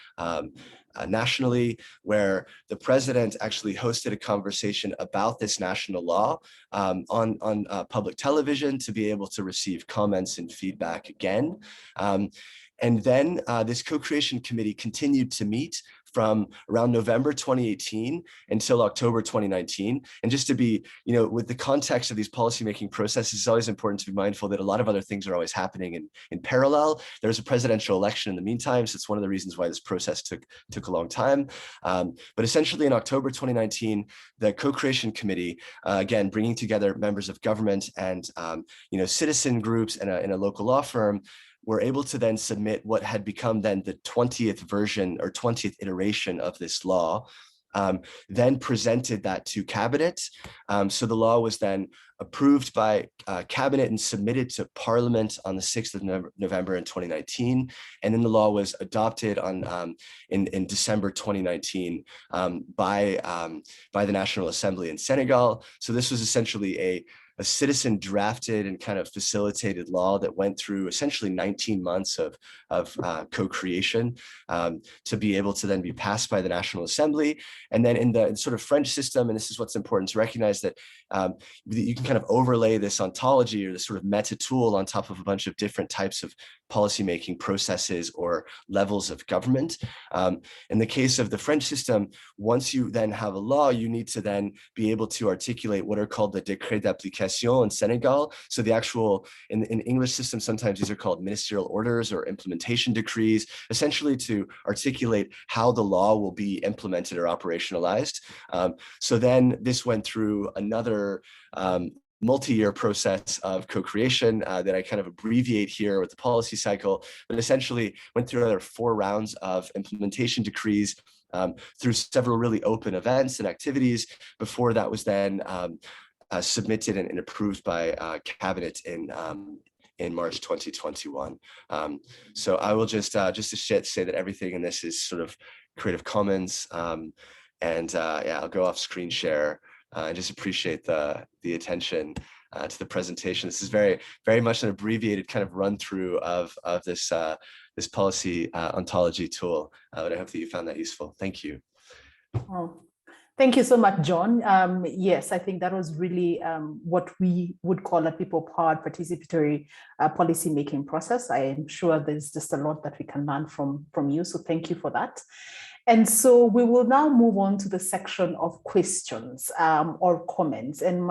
nationally, where the president actually hosted a conversation about this national law on public television to be able to receive comments and feedback again. And then this co-creation committee continued to meet from around November 2018 until October 2019. And just to be, with the context of these policymaking processes, it's always important to be mindful that a lot of other things are always happening in parallel. There's a presidential election in the meantime, so it's one of the reasons why this process took a long time. But essentially in October 2019, the co-creation committee, again, bringing together members of government and citizen groups and a local law firm, were able to then submit what had become then the 20th version or 20th iteration of this law, then presented that to cabinet. So the law was then approved by cabinet and submitted to Parliament on the 6th of November in 2019. And then the law was adopted in December 2019 by the National Assembly in Senegal. So this was essentially a citizen drafted and kind of facilitated law that went through essentially 19 months of co-creation to be able to then be passed by the National Assembly. And then in the sort of French system, and this is what's important to recognize, that you can kind of overlay this ontology or this sort of meta tool on top of a bunch of different types of policymaking processes or levels of government. In the case of the French system, once you then have a law, you need to then be able to articulate what are called the décrets d'application in Senegal. So the actual, in English system, sometimes these are called ministerial orders or implementation decrees, essentially to articulate how the law will be implemented or operationalized. So then this went through another multi-year process of co-creation that I kind of abbreviate here with the policy cycle, but essentially went through another 4 rounds of implementation decrees through several really open events and activities before that was then submitted and approved by cabinet in March 2021. So I will just to say that everything in this is sort of Creative Commons, and yeah, I'll go off screen share. I just appreciate the attention to the presentation. This is very much an abbreviated kind of run through of this this policy ontology tool. But I hope that you found that useful. Thank you. Oh, thank you so much, John. Yes, I think that was really what we would call a people-powered participatory policy-making process. I am sure there's just a lot that we can learn from you, so thank you for that. And so we will now move on to the section of questions or comments. And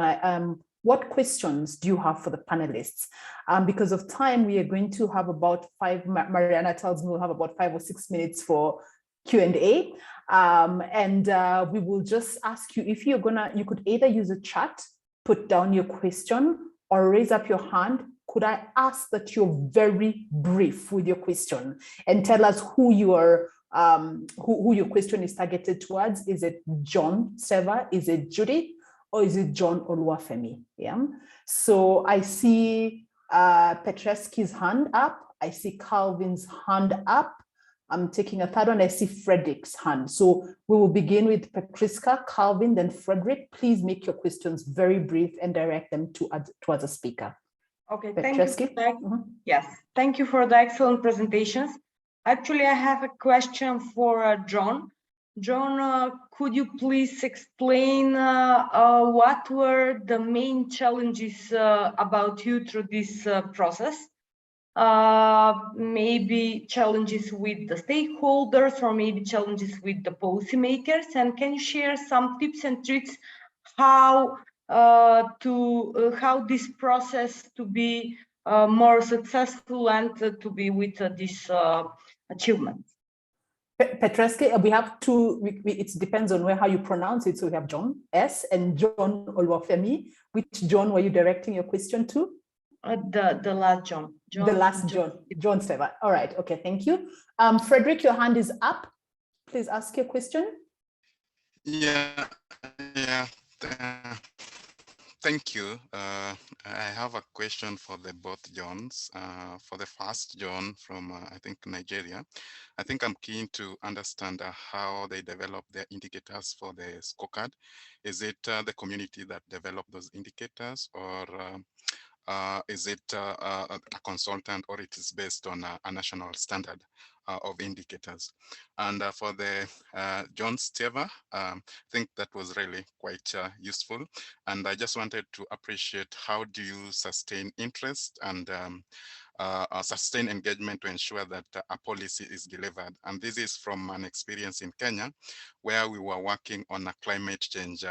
what questions do you have for the panelists? Because of time, we are going to have about Mariana tells me we'll have about 5 or 6 minutes for Q&A. We will just ask you if you could either use a chat, put down your question, or raise up your hand. Could I ask that you're very brief with your question and tell us who you are, who your question is targeted towards? Is it John Seva? Is it Judith? Or is it John Oluwafemi? Yeah. So I see Petreski's hand up. I see Calvin's hand up. I'm taking a third one. I see Frederick's hand. So we will begin with Patriska, Calvin, then Frederick. Please make your questions very brief and direct them towards a speaker. Okay, thank you. Yes, thank you for the excellent presentations. Actually, I have a question for John. John, could you please explain what were the main challenges about you through this process? Maybe challenges with the stakeholders or maybe challenges with the policymakers, and can you share some tips and tricks how this process to be more successful and to be with this achievement? Petreski, we have two, it depends on how you pronounce it. So we have John S. and John Oluwafemi. Which John were you directing your question to? The last John. The last John Seva. All right. Okay. Thank you. Frederick, your hand is up. Please ask your question. Yeah. Thank you. I have a question for the both Johns. For the first John from, I think, Nigeria. I think I'm keen to understand how they develop their indicators for the scorecard. Is it the community that developed those indicators, or is it a consultant, or it is based on a national standard of indicators? And for the John Steva, I think that was really quite useful. And I just wanted to appreciate, how do you sustain interest and sustain engagement to ensure that a policy is delivered? And this is from an experience in Kenya, where we were working on a climate change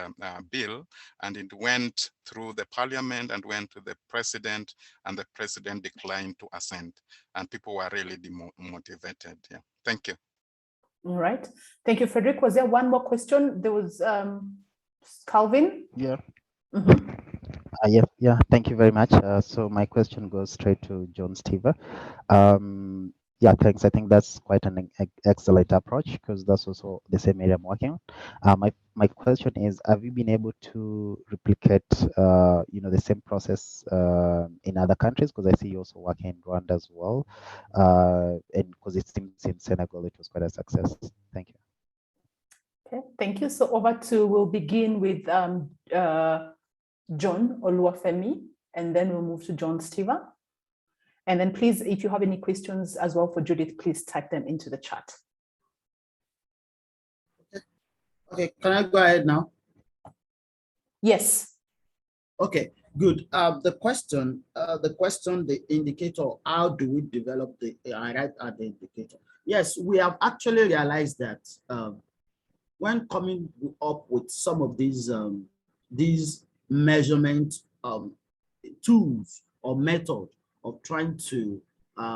bill, and it went through the parliament and went to the president, and the president declined to assent, and people were really demotivated. Yeah, thank you. All right, thank you, Frederick. Was there one more question? There was Calvin. Yeah. Mm-hmm. Yeah, thank you very much. So my question goes straight to John Steva. Yeah, thanks. I think that's quite an excellent approach, because that's also the same area I'm working on. My question is, have you been able to replicate, the same process in other countries? Because I see you also working in Rwanda as well, and because it seems in Senegal it was quite a success. Thank you. Okay, thank you. So we'll begin with John Oluwafemi, and then we'll move to John Steva. And then please, if you have any questions as well for Judith, please type them into the chat. Okay, can I go ahead now? Yes. Okay, good. The question, the indicator, how do we develop the indicator? Yes, we have actually realized that when coming up with some of these measurement tools or method of trying to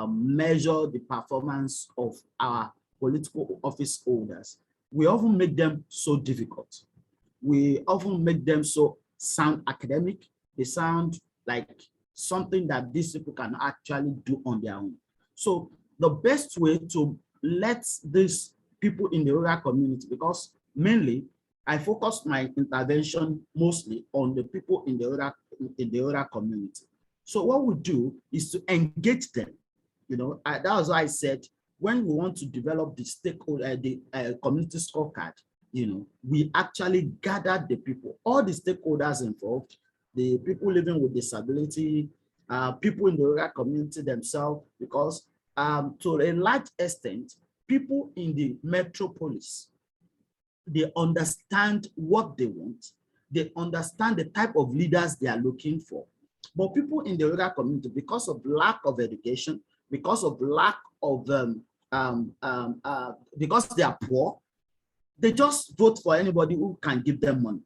measure the performance of our political office holders, we often make them so difficult. We often make them so sound academic. They sound like something that these people can actually do on their own. So the best way to let these people in the rural community, because mainly I focused my intervention mostly on the people in the rural community. So what we do is to engage them. That was why I said, when we want to develop the stakeholder, the community scorecard, we actually gathered the people, all the stakeholders involved, the people living with disability, people in the rural community themselves, because to a large extent, people in the metropolis, they understand what they want. They understand the type of leaders they are looking for. But people in the rural community, because of lack of education, because of lack of, because they are poor, they just vote for anybody who can give them money.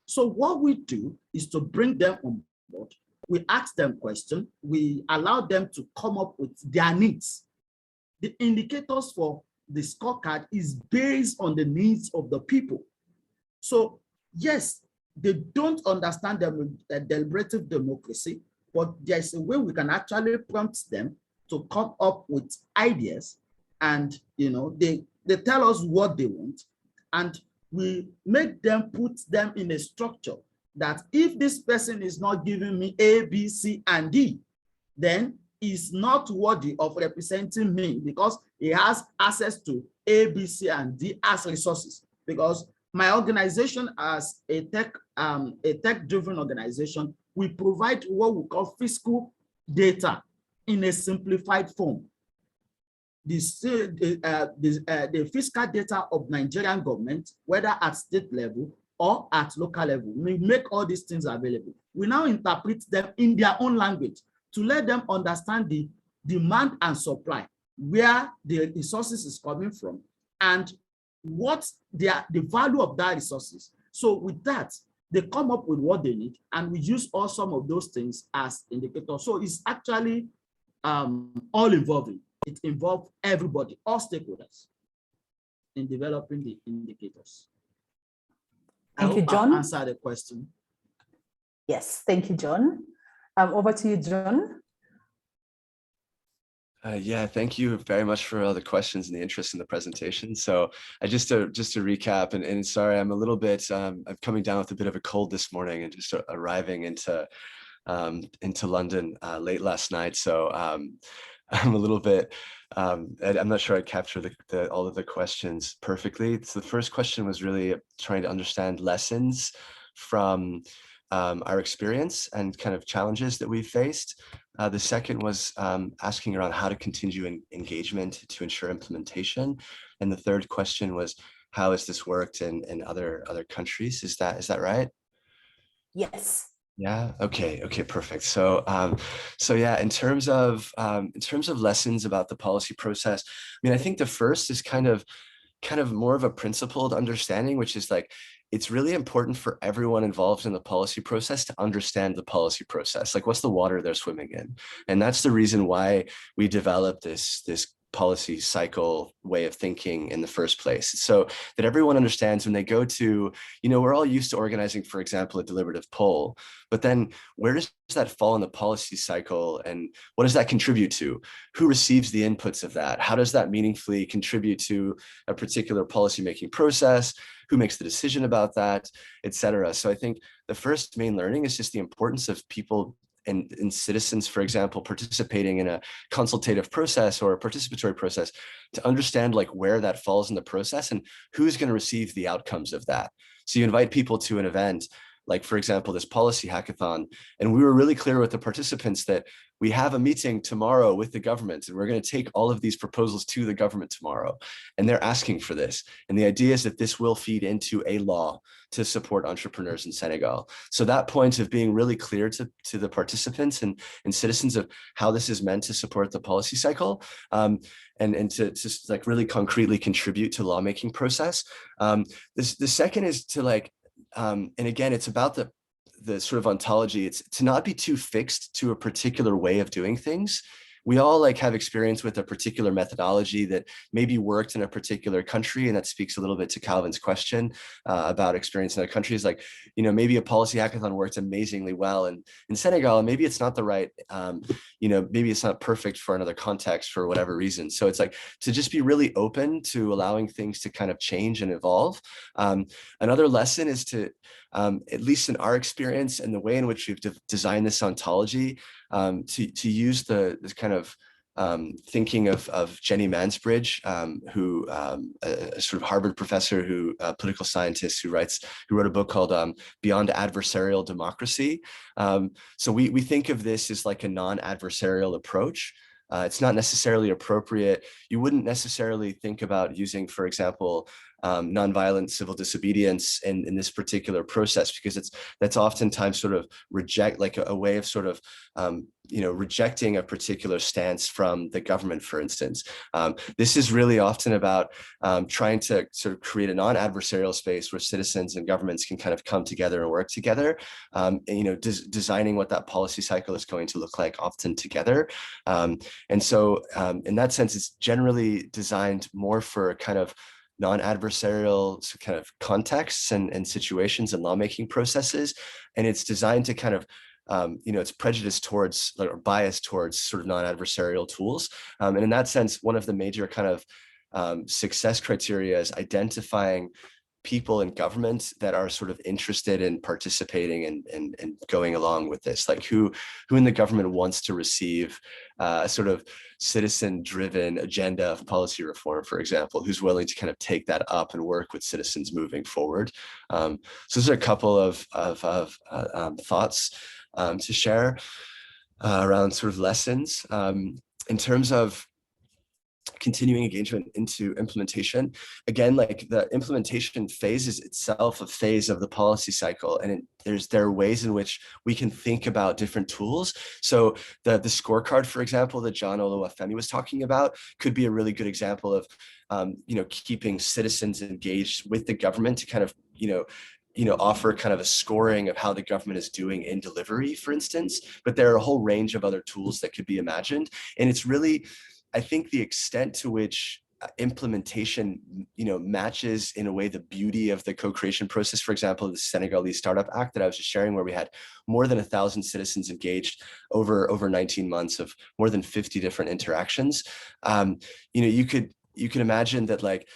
So what we do is to bring them on board. We ask them questions. We allow them to come up with their needs. The indicators for the scorecard is based on the needs of the people. So yes, they don't understand the deliberative democracy, but there's a way we can actually prompt them to come up with ideas, and they tell us what they want, and we make them put them in a structure that if this person is not giving me A, B, C, and D, then is not worthy of representing me because he has access to A, B, C, and D as resources. Because my organization, as a tech-driven organization, we provide what we call fiscal data in a simplified form. The fiscal data of Nigerian government, whether at state level or at local level, we make all these things available. We now interpret them in their own language to let them understand the demand and supply, where the resources is coming from, and what the value of that resources. So with that, they come up with what they need, and we use all some of those things as indicators. So it's actually all involving. It involves everybody, all stakeholders, in developing the indicators. Thank you, John. I answered the question. Yes, thank you, John. Over to you, John. Yeah, thank you very much for all the questions and the interest in the presentation. So just to recap, and sorry, I'm a little bit, I'm coming down with a bit of a cold this morning and just arriving into London late last night. So I'm a little bit, I'm not sure I captured all of the questions perfectly. So the first question was really trying to understand lessons from our experience and kind of challenges that we've faced. The second was asking around how to continue engagement to ensure implementation. And the third question was, how has this worked in other countries? Is that right? Yes. Yeah. Okay. Perfect. So, yeah, in terms of lessons about the policy process, I mean, I think the first is kind of more of a principled understanding, which is like, it's really important for everyone involved in the policy process to understand the policy process. Like, what's the water they're swimming in? And that's the reason why we developed this policy cycle way of thinking in the first place, so that everyone understands when they go to, we're all used to organizing, for example, a deliberative poll, but then where does that fall in the policy cycle, and what does that contribute to? Who receives the inputs of that? How does that meaningfully contribute to a particular policymaking process? Who makes the decision about that, et cetera? So I think the first main learning is just the importance of people and citizens, for example, participating in a consultative process or a participatory process, to understand like where that falls in the process and who's going to receive the outcomes of that. So you invite people to an event, like, for example, this policy hackathon, and we were really clear with the participants that we have a meeting tomorrow with the government, and we're going to take all of these proposals to the government tomorrow, and they're asking for this. And the idea is that this will feed into a law to support entrepreneurs in Senegal. So that point of being really clear to the participants and citizens of how this is meant to support the policy cycle, and to like really concretely contribute to the lawmaking process. The second is to like, and again, it's about the sort of ontology. It's to not be too fixed to a particular way of doing things. We all like have experience with a particular methodology that maybe worked in a particular country, and that speaks a little bit to Calvin's question about experience in other countries. Like, maybe a policy hackathon worked amazingly well in Senegal, and maybe it's not the right, maybe it's not perfect for another context for whatever reason. So it's like to just be really open to allowing things to kind of change and evolve. Another lesson is to, at least in our experience and the way in which we've designed this ontology, to use this kind of thinking of Jenny Mansbridge, who a sort of Harvard professor, who political scientist, who wrote a book called Beyond Adversarial Democracy. So we think of this as like a non-adversarial approach. It's not necessarily appropriate. You wouldn't necessarily think about using, for example, nonviolent civil disobedience in this particular process, because that's oftentimes sort of a way of sort of rejecting a particular stance from the government, for instance. This is really often about trying to sort of create a non-adversarial space where citizens and governments can kind of come together and work together, and, designing what that policy cycle is going to look like, often together. And so in that sense, it's generally designed more for kind of non-adversarial kind of contexts and situations and lawmaking processes. And it's designed to kind of, it's prejudiced towards or biased towards sort of non-adversarial tools. And in that sense, one of the major kind of success criteria is identifying people in government that are sort of interested in participating and going along with this, like who in the government wants to receive a sort of citizen-driven agenda of policy reform, for example, who's willing to kind of take that up and work with citizens moving forward. So those are a couple of thoughts to share around sort of lessons. In terms of continuing engagement into implementation, again, like the implementation phase is itself a phase of the policy cycle, and there are ways in which we can think about different tools. So the scorecard, for example, that John Oluwafemi was talking about, could be a really good example of keeping citizens engaged with the government to kind of offer kind of a scoring of how the government is doing in delivery, for instance. But there are a whole range of other tools that could be imagined, and it's really, I think, the extent to which implementation, matches in a way the beauty of the co-creation process. For example, the Senegalese Startup Act that I was just sharing, where we had more than 1,000 citizens engaged over 19 months of more than 50 different interactions. You could imagine that, like,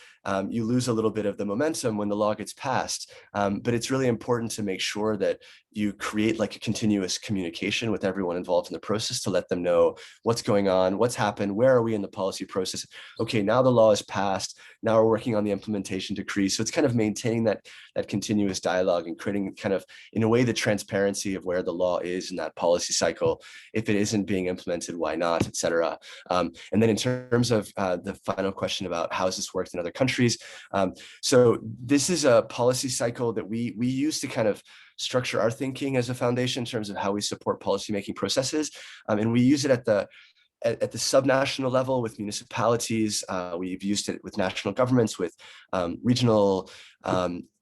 you lose a little bit of the momentum when the law gets passed, but it's really important to make sure that you create like a continuous communication with everyone involved in the process to let them know what's going on, what's happened, where are we in the policy process. Okay, now the law is passed, now we're working on the implementation decree. So it's kind of maintaining that continuous dialogue and creating kind of, in a way, the transparency of where the law is in that policy cycle. If it isn't being implemented, why not, et cetera. And then in terms of the final question about how has this worked in other countries. So this is a policy cycle that we use to kind of structure our thinking as a foundation in terms of how we support policymaking processes. And we use it at the subnational level with municipalities. We've used it with national governments, with regional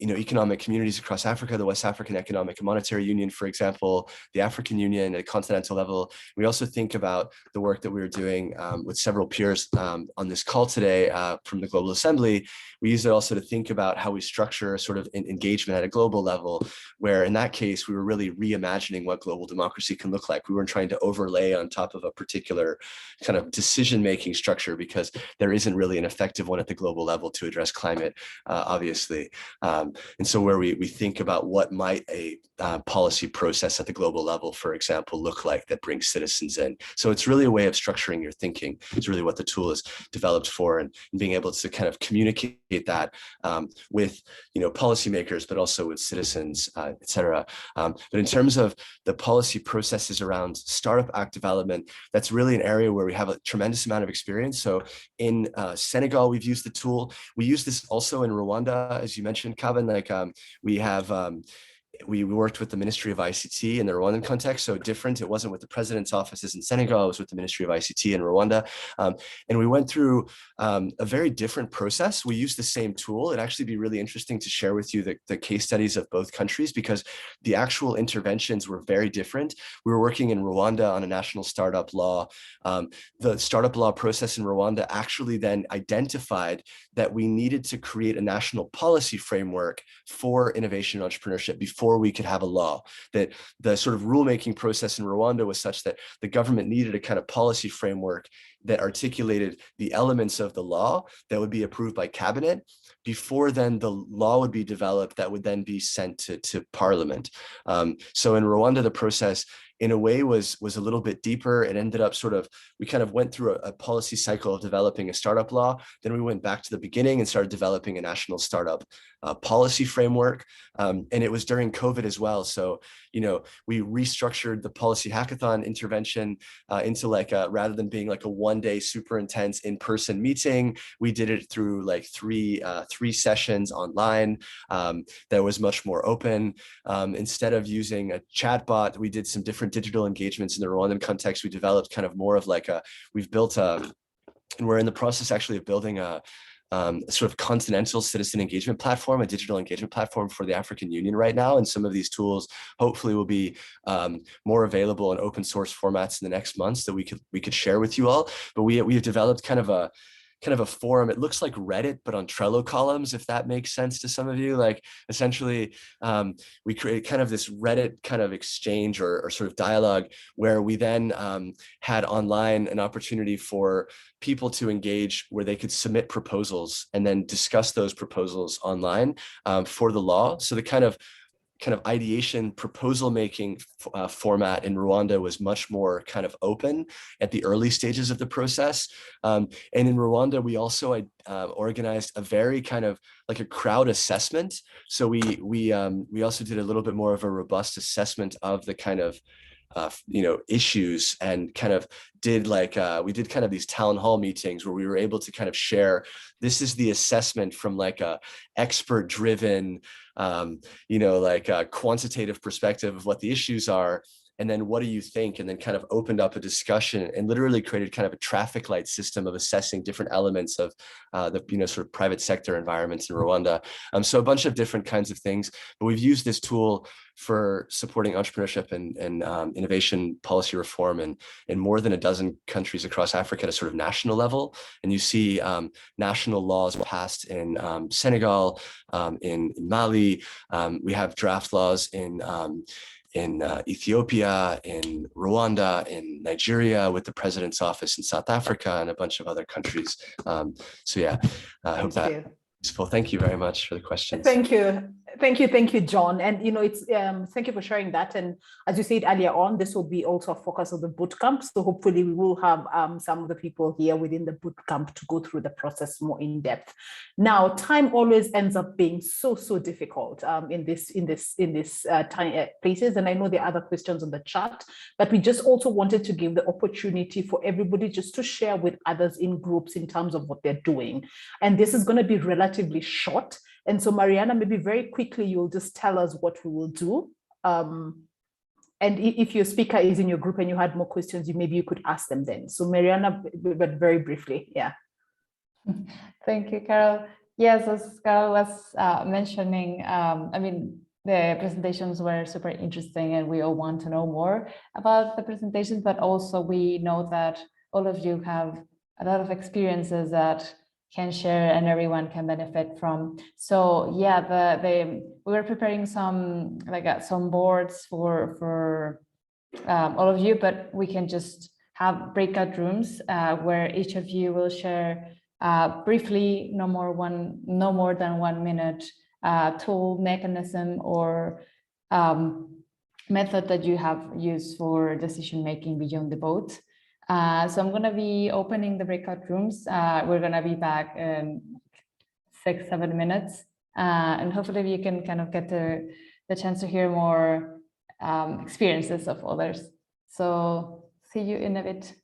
economic communities across Africa, the West African Economic and Monetary Union, for example, the African Union at a continental level. We also think about the work that we were doing with several peers on this call today from the Global Assembly. We use it also to think about how we structure sort of engagement at a global level, where in that case, we were really reimagining what global democracy can look like. We weren't trying to overlay on top of a particular kind of decision-making structure, because there isn't really an effective one at the global level to address climate, obviously. And so where we think about what might a policy process at the global level, for example, look like that brings citizens in. So it's really a way of structuring your thinking. It's really what the tool is developed for, and being able to kind of communicate that with policymakers, but also with citizens, et cetera. But in terms of the policy processes around Startup Act development, that's really an area where we have a tremendous amount of experience. So in Senegal, we've used the tool. We use this also in Rwanda, as you mentioned, Kevin. Like we worked with the Ministry of ICT in the Rwandan context, so different. It wasn't with the president's offices in Senegal, it was with the Ministry of ICT in Rwanda. And we went through a very different process. We used the same tool. It'd actually be really interesting to share with you the case studies of both countries, because the actual interventions were very different. We were working in Rwanda on a national startup law. The startup law process in Rwanda actually then identified that we needed to create a national policy framework for innovation and entrepreneurship before we could have a law. That the sort of rulemaking process in Rwanda was such that the government needed a kind of policy framework that articulated the elements of the law that would be approved by cabinet before then the law would be developed that would then be sent to parliament. So in Rwanda, the process in a way was a little bit deeper. It ended up we kind of went through a policy cycle of developing a startup law. Then we went back to the beginning and started developing a national startup policy framework. And it was during COVID as well. So, we restructured the policy hackathon intervention into rather than being like a one-day super intense in-person meeting, we did it through like three sessions online that was much more open. Instead of using a chatbot, we did some different digital engagements in the Rwandan context. We developed kind of more of and we're in the process actually of building a sort of continental citizen engagement platform, a digital engagement platform for the African Union right now. And some of these tools hopefully will be more available in open source formats in the next months that we could share with you all. But we have developed kind of a forum. It looks like Reddit, but on Trello columns, if that makes sense to some of you. Like essentially, we create kind of this Reddit kind of exchange or sort of dialogue where we then had online an opportunity for people to engage where they could submit proposals and then discuss those proposals online for the law. So the kind of ideation proposal making format in Rwanda was much more kind of open at the early stages of the process. And in Rwanda, we also organized a very kind of like a crowd assessment. So we also did a little bit more of a robust assessment of the kind of issues, and kind of did we did kind of these town hall meetings where we were able to kind of share, this is the assessment from like a expert driven, quantitative perspective of what the issues are. And then what do you think? And then kind of opened up a discussion and literally created kind of a traffic light system of assessing different elements of the sort of private sector environments in Rwanda. So a bunch of different kinds of things, but we've used this tool for supporting entrepreneurship and innovation policy reform in more than a dozen countries across Africa at a sort of national level. And you see national laws passed in Senegal, in Mali. We have draft laws in Ethiopia, in Rwanda, in Nigeria, with the president's office in South Africa, and a bunch of other countries. So yeah, I hope that is useful. Thank you very much for the questions. Thank you, John. And it's thank you for sharing that. And as you said earlier on, this will be also a focus of the bootcamp. So hopefully we will have some of the people here within the bootcamp to go through the process more in depth. Now, time always ends up being so difficult in this tiny places. And I know there are other questions on the chat, but we just also wanted to give the opportunity for everybody just to share with others in groups in terms of what they're doing. And this is going to be relatively short. And so Mariana, maybe very quickly, you'll just tell us what we will do. And if your speaker is in your group and you had more questions, maybe you could ask them then. So Mariana, but very briefly, yeah. Thank you, Carol. Yes, as Carol was mentioning, I mean, the presentations were super interesting and we all want to know more about the presentations, but also we know that all of you have a lot of experiences that can share and everyone can benefit from. So yeah, we were preparing some boards for all of you, but we can just have breakout rooms where each of you will share briefly, no more than 1 minute, tool, mechanism, or method that you have used for decision making beyond the vote. So I'm going to be opening the breakout rooms. We're going to be back in 6-7 minutes. And hopefully you can kind of get the chance to hear more experiences of others. So see you in a bit.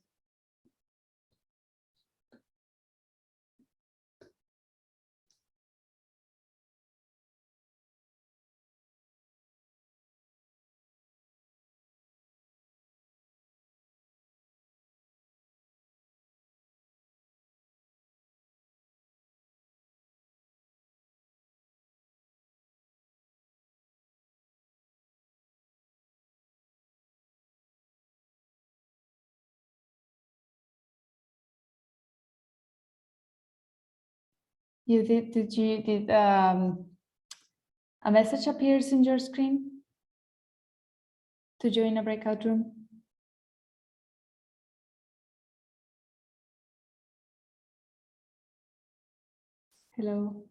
Did a message appears in your screen to join a breakout room? Hello.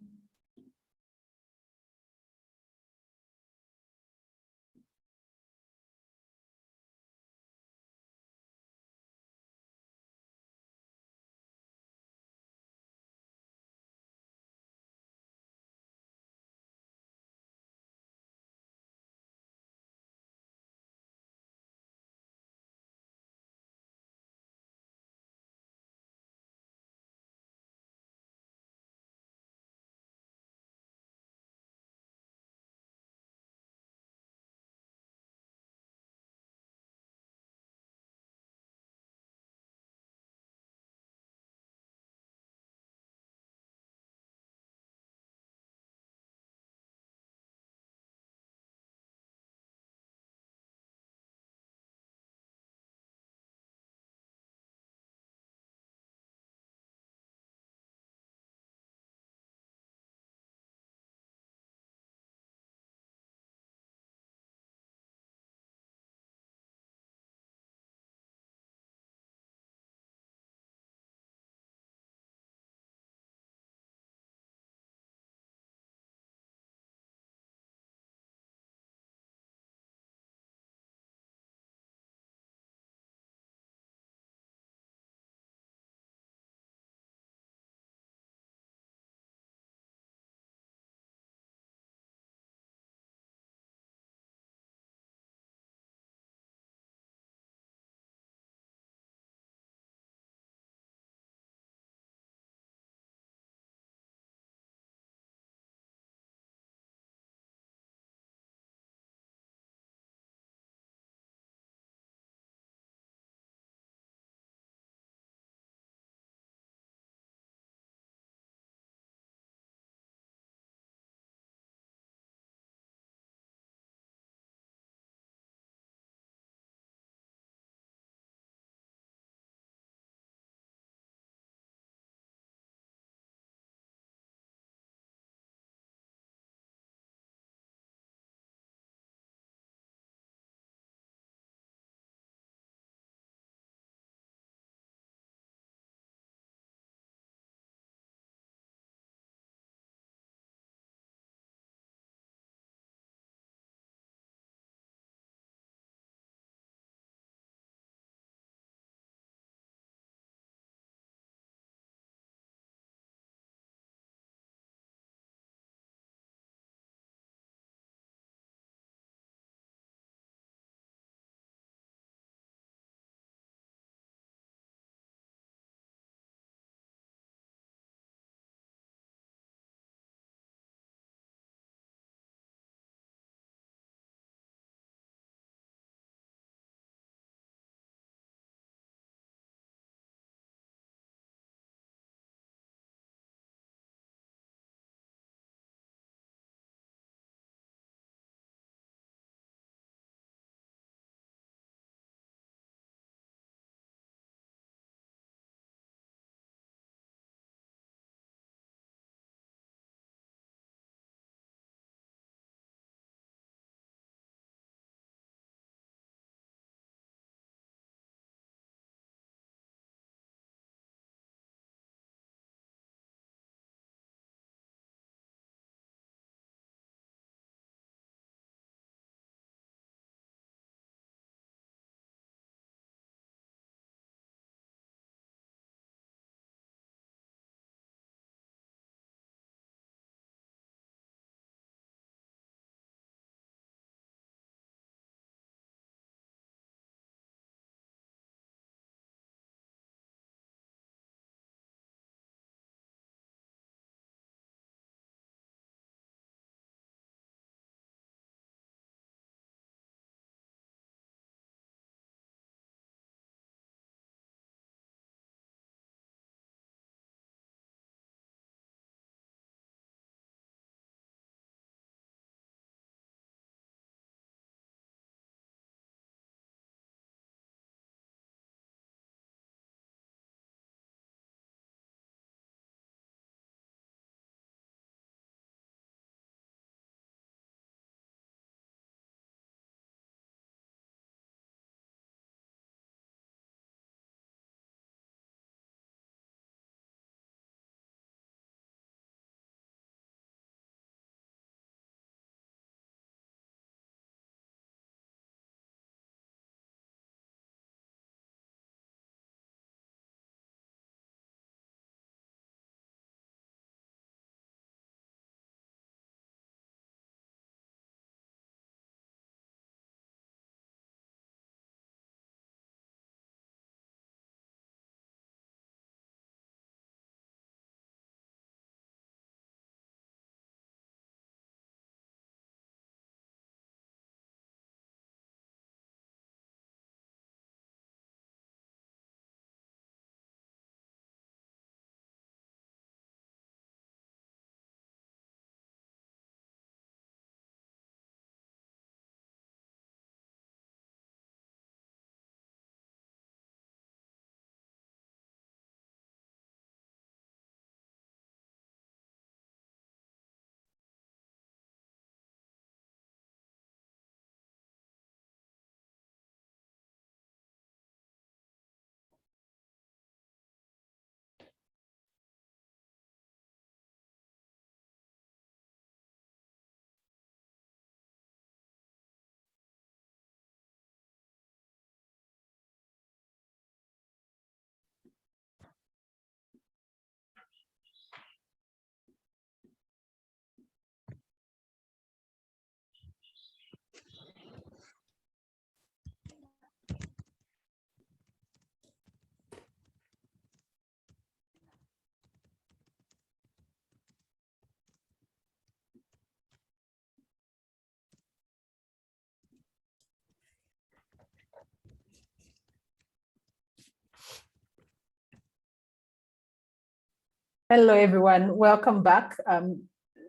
Hello, everyone. Welcome back.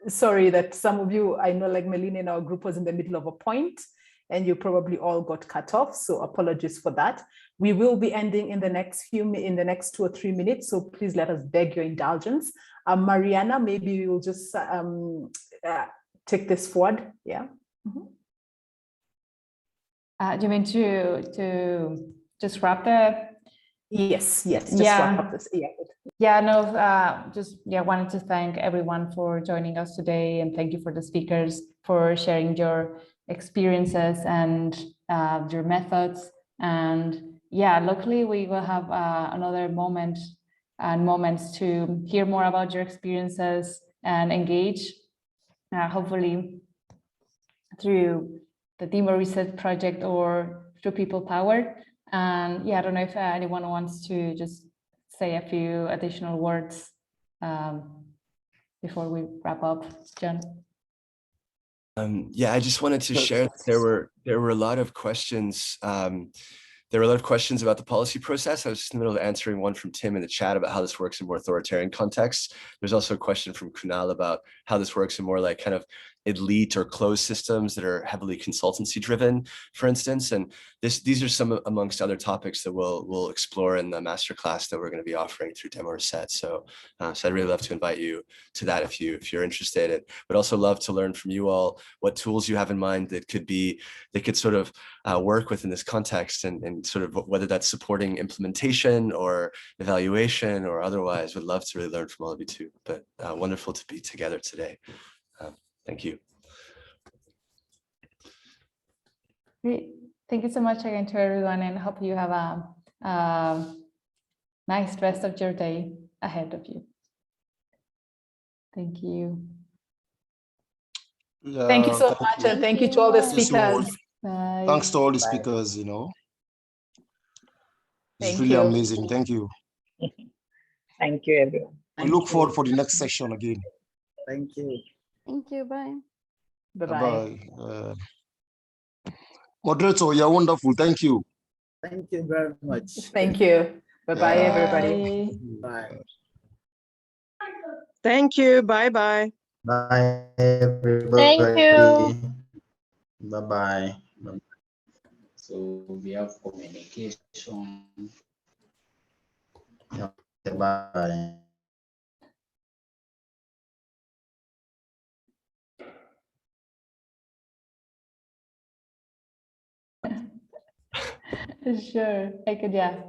Sorry that some of you, I know like Melina in our group was in the middle of a point and you probably all got cut off. So apologies for that. We will be ending in the next 2 or 3 minutes. So please let us beg your indulgence. Mariana, maybe you'll just take this forward. Yeah. Mm-hmm. Do you mean to just wrap the? Yes, just wrap up this. Yeah, no, wanted to thank everyone for joining us today, and thank you for the speakers for sharing your experiences and your methods. And yeah, luckily we will have another moments to hear more about your experiences and engage, hopefully through the Demo.Reset project or through People Powered. And yeah, I don't know if anyone wants to just say a few additional words before we wrap up, John. Yeah, I just wanted to share that there were a lot of questions. There were a lot of questions about the policy process. I was just in the middle of answering one from Tim in the chat about how this works in more authoritarian contexts. There's also a question from Kunal about how this works in more like kind of elite or closed systems that are heavily consultancy driven, for instance. And these are some amongst other topics that we'll explore in the masterclass that we're going to be offering through Demo.Reset. So I'd really love to invite you to that if you're interested. But also love to learn from you all what tools you have in mind that could sort of work within this context, and sort of whether that's supporting implementation or evaluation or otherwise. Would love to really learn from all of you too. But wonderful to be together today. Thank you. Great. Thank you so much again to everyone, and hope you have a nice rest of your day ahead of you. Thank you. Thank you so much, and thank you to all the speakers. Bye. Thanks to all the speakers, It's really amazing. Thank you. Thank you, everyone. We look forward for the next session again. Thank you. Thank you. Bye. Bye-bye. Moderator, you're wonderful. Thank you. Thank you very much. Thank you. Bye-bye, everybody. Bye. Thank you. Bye-bye. Bye, everybody. Thank you. Bye-bye. So we have communication. Bye. Sure, I could, yeah.